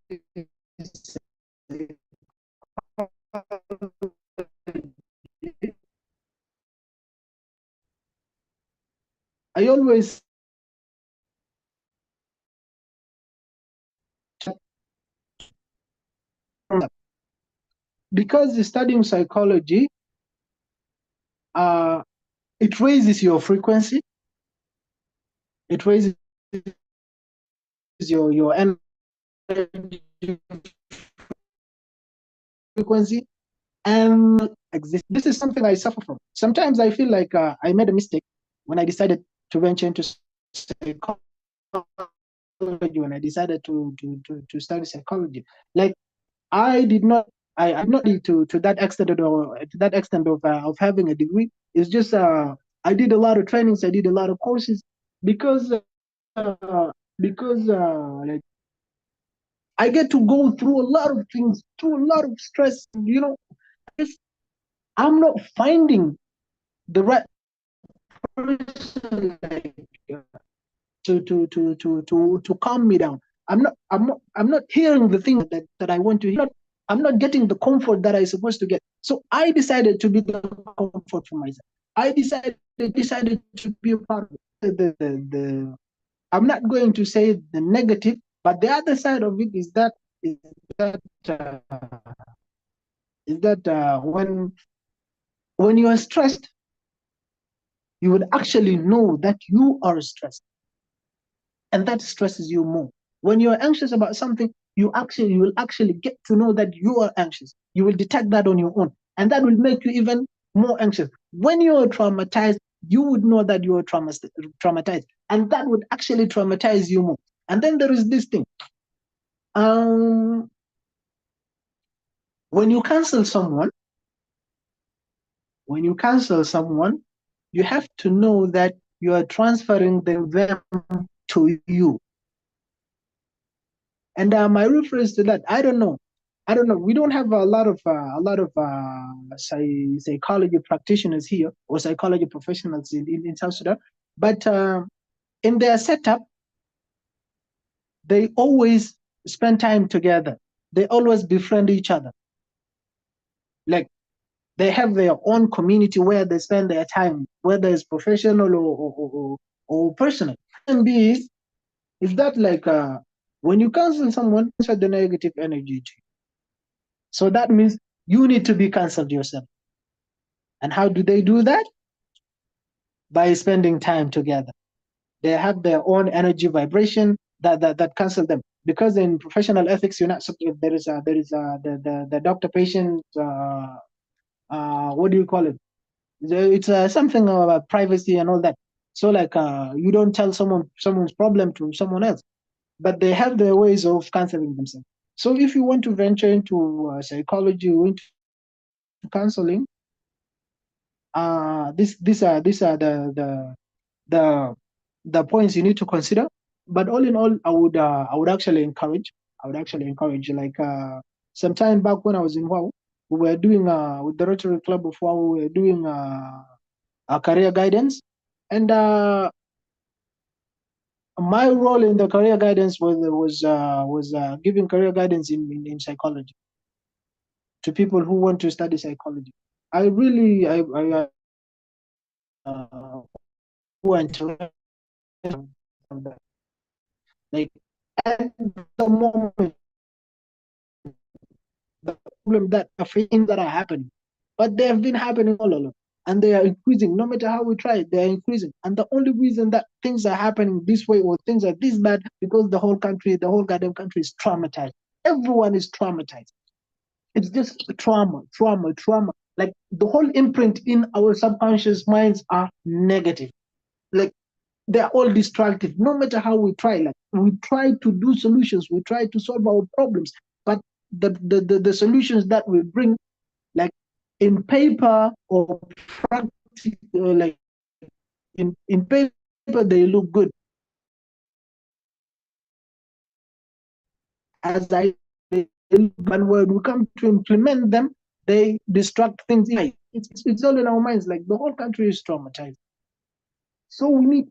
I always because studying psychology, it raises your frequency, it raises your energy frequency, and exist. This is something I suffer from. Sometimes I feel like I made a mistake when I decided to venture into psychology, when I decided to study psychology. Like I did not need to that extent of having a degree. It's just I did a lot of trainings, I did a lot of courses because like I get to go through a lot of things, through a lot of stress. I'm not finding the right person like, to calm me down. I'm not hearing the things that I want to hear. I'm not getting the comfort that I'm supposed to get. So I decided to be the comfort for myself. I decided to be a part of the I'm not going to say the negative, but the other side of it is that uh, when you are stressed, you would actually know that you are stressed, and that stresses you more. When you are anxious about something, you will actually get to know that you are anxious. You will detect that on your own, and that will make you even more anxious. When you are traumatized, you would know that you are traumatized, and that would actually traumatize you more. And then there is this thing. When you cancel someone, you have to know that you are transferring them to you. And my reference to that, I don't know. We don't have a lot of psychology practitioners here or psychology professionals in South Sudan, but in their setup, they always spend time together. They always befriend each other. Like they have their own community where they spend their time, whether it's professional or personal. And B is that like when you cancel someone, transfer the negative energy to you. So that means you need to be cancelled yourself. And how do they do that? By spending time together. They have their own energy vibration that cancel them. Because in professional ethics, you're not there is the doctor patient what do you call it? It's something about privacy and all that. So like you don't tell someone's problem to someone else, but they have their ways of canceling themselves. So if you want to venture into psychology, into counseling, these are the points you need to consider. But all in all, I would actually encourage. Like some time back when I was in WOW, we were doing with the Rotary Club of WOW, we were doing a career guidance, and my role in the career guidance was giving career guidance in psychology to people who want to study psychology. I really went to that. Like at the moment, the problem that are facing that are happening, but they have been happening all along, and they are increasing. No matter how we try, they are increasing. And the only reason that things are happening this way or things are this bad because the whole goddamn country is traumatized. Everyone is traumatized. It's just trauma. Like the whole imprint in our subconscious minds are negative. Like they're all destructive. No matter how we try, like we try to do solutions, we try to solve our problems, but the solutions that we bring, like in paper or practical, like in paper, they look good. As but when we come to implement them, they destruct things. It's all in our minds. Like the whole country is traumatized. So we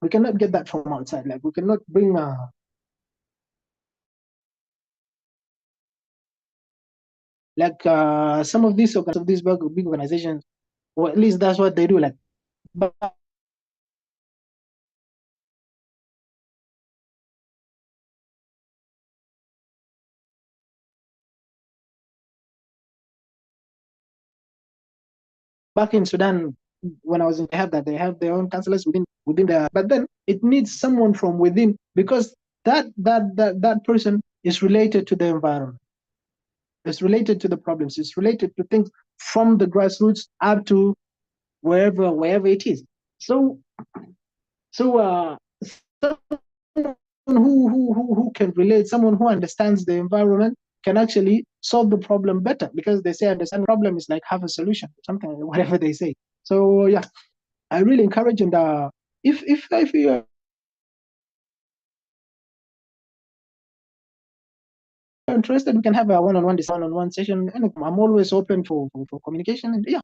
cannot get that from outside. Like we cannot bring some of these big organizations, or at least that's what they do. Like back in Sudan, when I was in, they have their own councillors within the. But then it needs someone from within, because that person is related to the environment. It's related to the problems. It's related to things from the grassroots up to wherever it is. So someone who can relate, someone who understands the environment can actually solve the problem better, because they say understand the problem is like have a solution, something, whatever they say. So yeah, I really encourage, and if you are interested, we can have a one-on-one session, and I'm always open for communication. And yeah.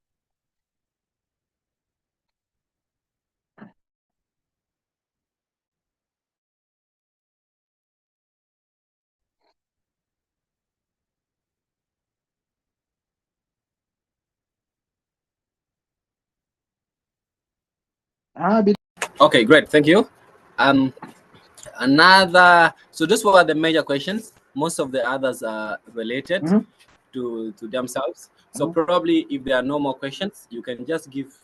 Okay, great. Thank you. So those were the major questions. Most of the others are related to themselves. So probably if there are no more questions, you can just give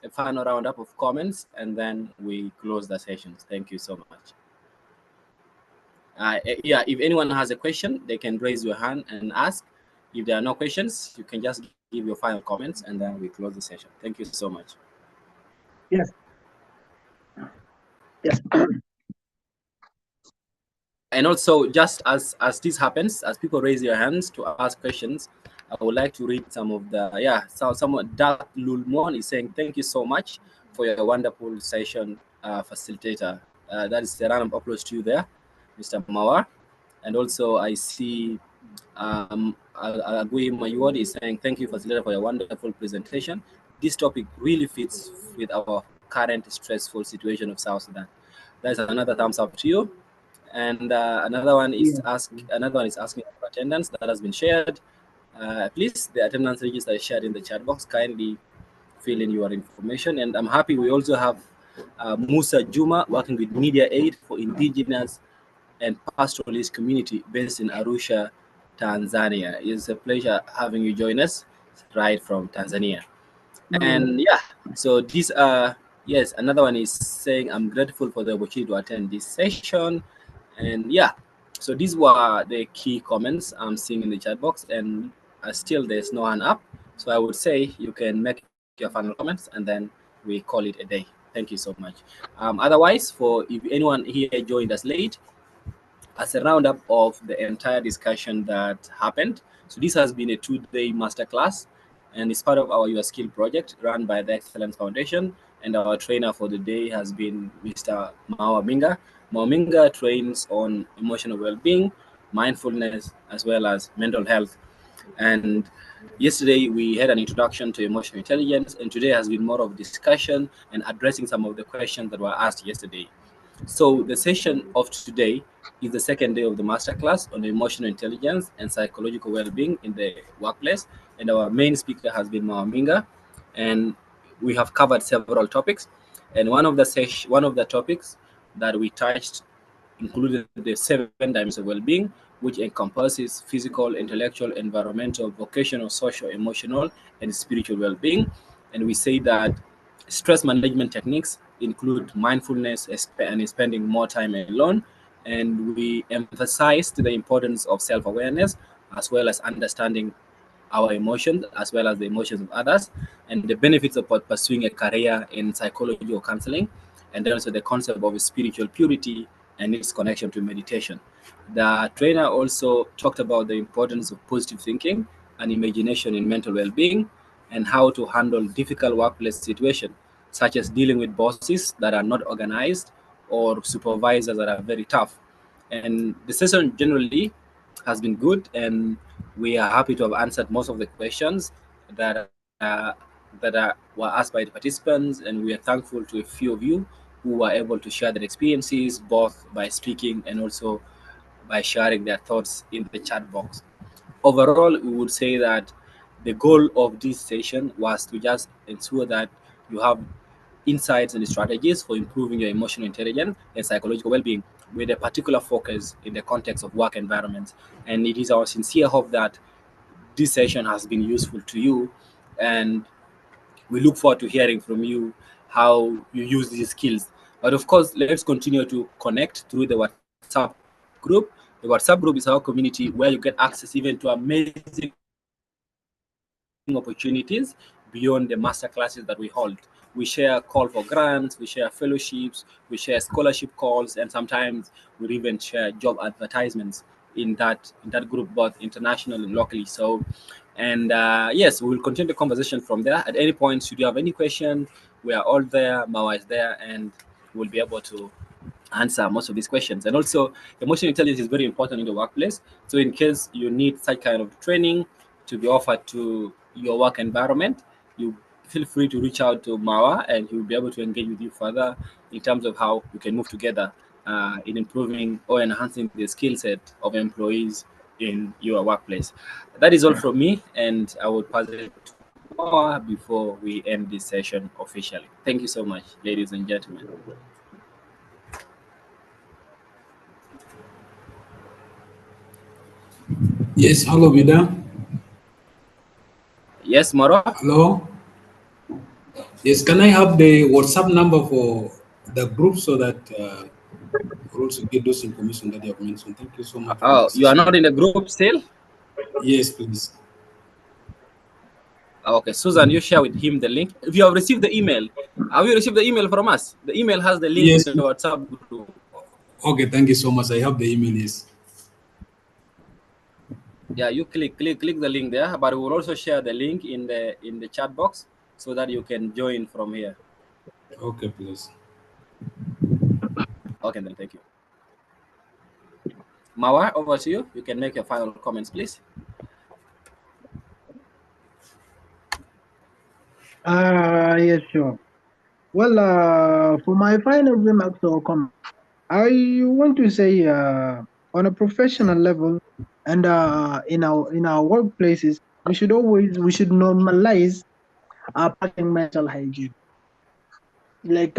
a final roundup of comments, and then we close the sessions. Thank you so much. Yeah, if anyone has a question, they can raise your hand and ask. If there are no questions, you can just give your final comments, and then we close the session. Thank you so much. Yes. Yes. And also, just as this happens, as people raise their hands to ask questions, I would like to read some of the someone, Dark Lulmon is saying, thank you so much for your wonderful session, facilitator. That is the round of applause to you there, Mr. Mawar. And also I see Agui Mayuodi is saying, thank you, facilitator, for your wonderful presentation. This topic really fits with our current stressful situation of South Sudan. That's another thumbs up to you. And another one is asking for attendance that has been shared. Please, the attendance register is shared in the chat box. Kindly fill in your information. And I'm happy we also have Musa Juma working with Media Aid for Indigenous and Pastoralist Community based in Arusha, Tanzania. It's a pleasure having you join us right from Tanzania. And yeah, so these are, yes, another one is saying, I'm grateful for the opportunity to attend this session. And yeah, so these were the key comments I'm seeing in the chat box, and still there's no hand up. So I would say you can make your final comments, and then we call it a day. Thank you so much. Otherwise, for if anyone here joined us late, as a roundup of the entire discussion that happened. So this has been a 2-day masterclass, and it's part of our Your Skill project run by the Excellence Foundation. And our trainer for the day has been Mr. Mawa Minga. Mawa Minga trains on emotional well-being, mindfulness, as well as mental health. And yesterday we had an introduction to emotional intelligence, and today has been more of discussion and addressing some of the questions that were asked yesterday. So the session of today is the second day of the masterclass on emotional intelligence and psychological well-being in the workplace. And our main speaker has been Mawaminga, and we have covered several topics. And one of the topics that we touched included the 7 dimensions of well-being, which encompasses physical, intellectual, environmental, vocational, social, emotional, and spiritual well-being. And we say that stress management techniques include mindfulness and spending more time alone. And we emphasized the importance of self-awareness, as well as understanding our emotions as well as the emotions of others, and the benefits of pursuing a career in psychology or counseling, and then also the concept of spiritual purity and its connection to meditation. The trainer also talked about the importance of positive thinking and imagination in mental well-being, and how to handle difficult workplace situations, such as dealing with bosses that are not organized or supervisors that are very tough. And the session generally has been good, and we are happy to have answered most of the questions that were that were asked by the participants, and we are thankful to a few of you who were able to share their experiences, both by speaking and also by sharing their thoughts in the chat box. Overall, we would say that the goal of this session was to just ensure that you have insights and strategies for improving your emotional intelligence and psychological well-being, with a particular focus in the context of work environments. And it is our sincere hope that this session has been useful to you, and we look forward to hearing from you how you use these skills. But of course, let's continue to connect through the WhatsApp group. The WhatsApp group is our community where you get access even to amazing opportunities beyond the masterclasses that we hold. We share call for grants, we share fellowships, we share scholarship calls, and sometimes we even share job advertisements in that group, both international and locally. So, and yes, we will continue the conversation from there. At any point, should you have any question, we are all there. Mawa is there, and we'll be able to answer most of these questions. And also, emotional intelligence is very important in the workplace. So in case you need such kind of training to be offered to your work environment, you feel free to reach out to Mawa, and he will be able to engage with you further in terms of how we can move together in improving or enhancing the skill set of employees in your workplace. That is all from me, and I will pass it to Mawa before we end this session officially. Thank you so much, ladies and gentlemen. Yes, hello, Vida. Yes, Maro? Hello. Yes, can I have the WhatsApp number for the group so that we'll also get those information that you have mentioned? Thank you so much for the Oh, you are assistance. not in the group still? Yes, please. Okay, Susan, you share with him the link. If you have received the email, have you received the email from us? The email has the link to Yes. the WhatsApp group. Okay, thank you so much. I have the email, yes. Yeah, you click the link there, but we will also share the link in the chat box so that you can join from here. Okay, please. Okay, then thank you. Mawa, over to you. You can make your final comments, please. Yes, sure. Well, for my final remarks or comment, I want to say, on a professional level and in our workplaces, we should normalize practicing mental hygiene. Like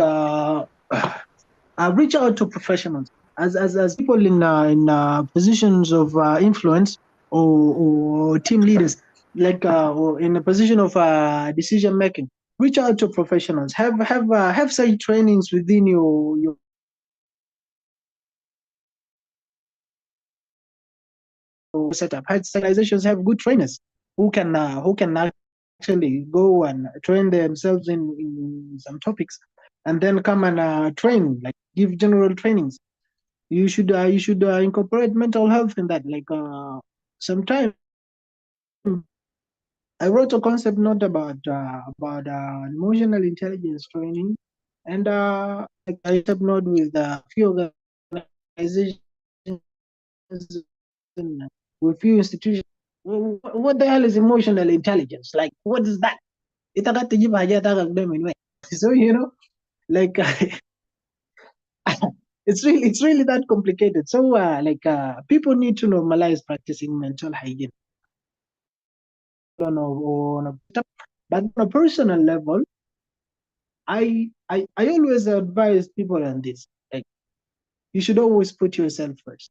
reach out to professionals as people in positions of influence, or team leaders, like or in a position of decision making. Reach out to professionals. Have such trainings within your setup. Organizations have good trainers who can actually go and train themselves in some topics, and then come and train, like give general trainings. You should incorporate mental health in that. Like sometime I wrote a concept note about emotional intelligence training, and like I concept note with a few organizations, with few institutions. What the hell is emotional intelligence? Like, what is that? So like it's really that complicated. So people need to normalize practicing mental hygiene but on a personal level, I always advise people on this. Like, you should always put yourself first.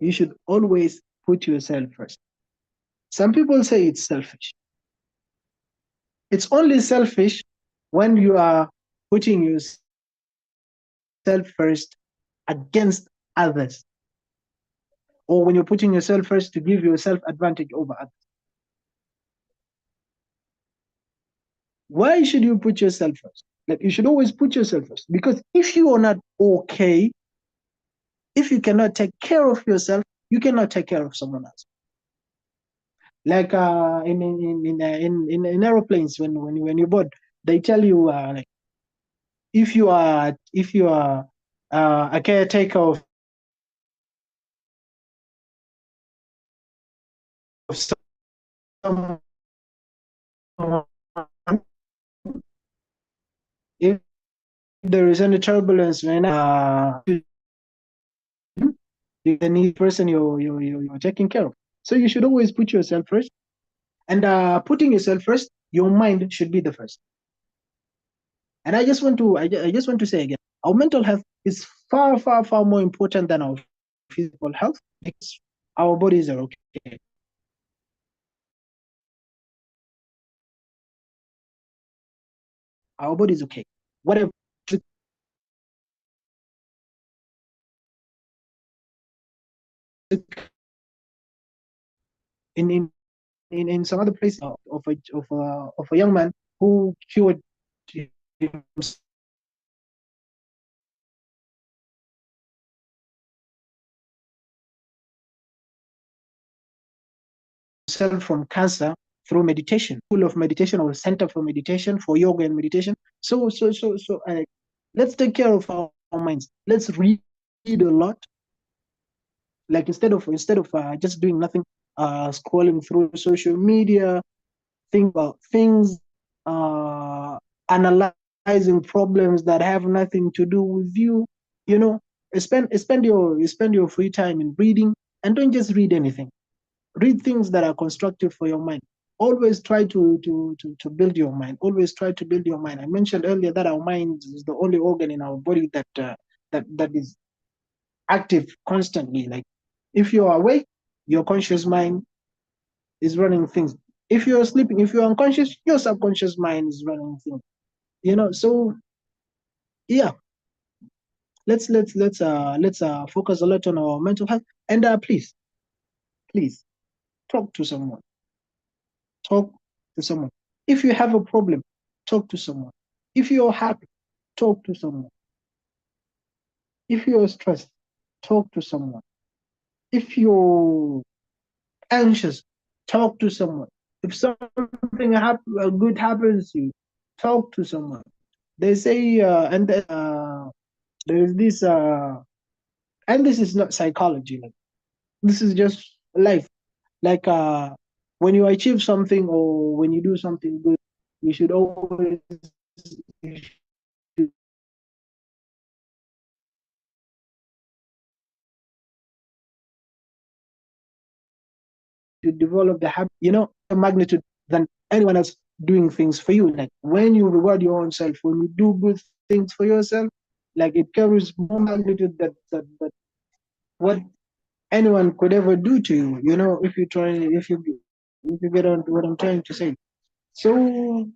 You should always put yourself first. Some people say it's selfish. It's only selfish when you are putting yourself first against others, or when you're putting yourself first to give yourself advantage over others. Why should you put yourself first? Like, you should always put yourself first, because if you are not okay, if you cannot take care of yourself, you cannot take care of someone else. Like in aeroplanes, when you board, they tell you like, if you are a caretaker of someone, if there is any turbulence right now, you're the need person you're taking care of. So you should always put yourself first. And putting yourself first, your mind should be the first. And I just want to say again, our mental health is far, far, far more important than our physical health, because our bodies are okay. Our body is okay. Whatever. In some other places of a young man who cured himself from cancer through meditation, full of meditation, or center for meditation, for yoga and meditation. So let's take care of our minds. Let's read a lot. Like instead of just doing nothing, scrolling through social media, think about things, analyzing problems that have nothing to do with you. You know, spend your free time in reading, and don't just read anything. Read things that are constructive for your mind. Always try to build your mind. Always try to build your mind. I mentioned earlier that our mind is the only organ in our body that is active constantly. Like if you're awake, your conscious mind is running things. If you're sleeping, if you're unconscious, your subconscious mind is running things. You know, so yeah, let's focus a lot on our mental health. And please talk to someone. Talk to someone. If you have a problem, talk to someone. If you're happy, talk to someone. If you're stressed, talk to someone. If you're anxious, talk to someone. If something good happens to you, talk to someone. They say, there's this, and this is not psychology. Like, this is just life. Like when you achieve something or when you do something good, you should always to develop the habit, the magnitude than anyone else doing things for you. Like when you reward your own self, when you do good things for yourself, like it carries more magnitude that what anyone could ever do to you. If you get on what I'm trying to say. So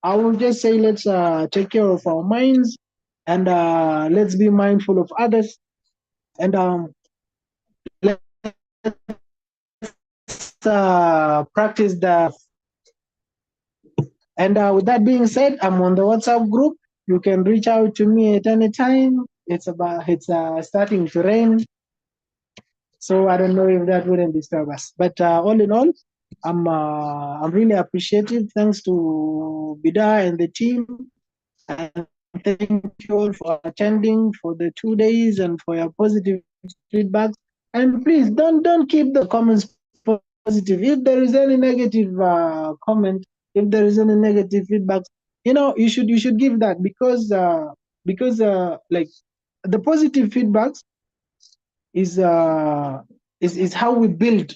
I will just say let's take care of our minds, and let's be mindful of others, and let's practice the. And with that being said, I'm on the WhatsApp group. You can reach out to me at any time. It's starting to rain, so I don't know if that wouldn't disturb us. But all in all, I'm really appreciative. Thanks to Bida and the team, and thank you all for attending for the 2 days and for your positive feedback. And please don't keep the comments positive. If there is any negative comment, if there is any negative feedback, you should give that, because like the positive feedbacks is how we build.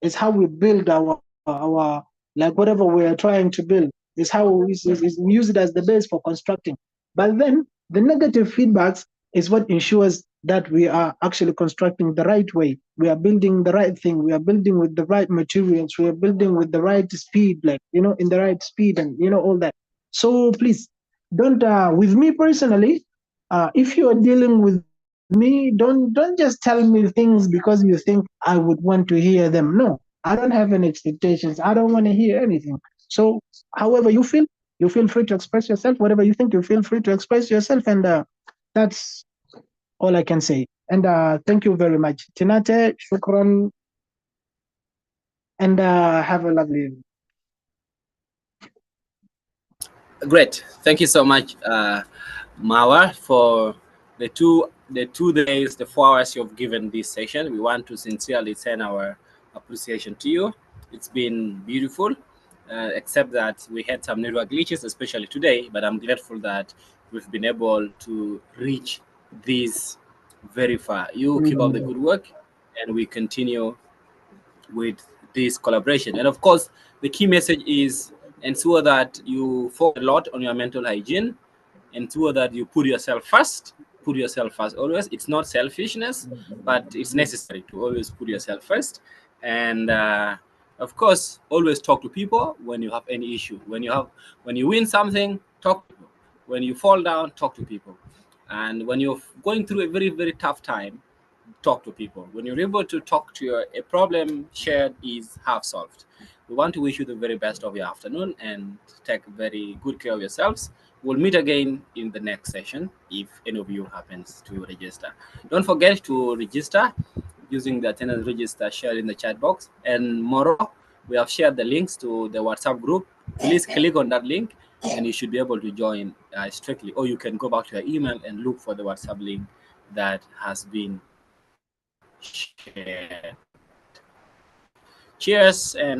It's how we build our like whatever we are trying to build. Is how we use it as the base for constructing. But then the negative feedbacks is what ensures that we are actually constructing the right way. We are building the right thing. We are building with the right materials. We are building with the right speed, like in the right speed, and all that. So please don't. With me personally, if you are dealing with me, don't just tell me things because you think I would want to hear them. No, I don't have any expectations. I don't want to hear anything. So however you feel free to express yourself. Whatever you think, you feel free to express yourself. And that's all I can say. And thank you very much. Tinate, shukran, and have a lovely evening. Great. Thank you so much, Mawa, for the two days, the 4 hours you've given this session. We want to sincerely send our appreciation to you. It's been beautiful. except that we had some network glitches, especially today. But I'm grateful that we've been able to reach this very far. You keep up the good work, and we continue with this collaboration. And of course, the key message is ensure that you focus a lot on your mental hygiene, ensure that you put yourself first. Put yourself first always. It's not selfishness, but it's necessary to always put yourself first. And of course, always talk to people when you have any issue. When you win something, talk to people. When you fall down, talk to people. And when you're going through a very, very tough time, talk to people. When you're able to talk to a problem shared is half solved. We want to wish you the very best of your afternoon and take very good care of yourselves. We'll meet again in the next session if any of you happens to register. Don't forget to register using the attendance register shared in the chat box. And tomorrow, we have shared the links to the WhatsApp group. Please click on that link and you should be able to join strictly. Or you can go back to your email and look for the WhatsApp link that has been shared. Cheers and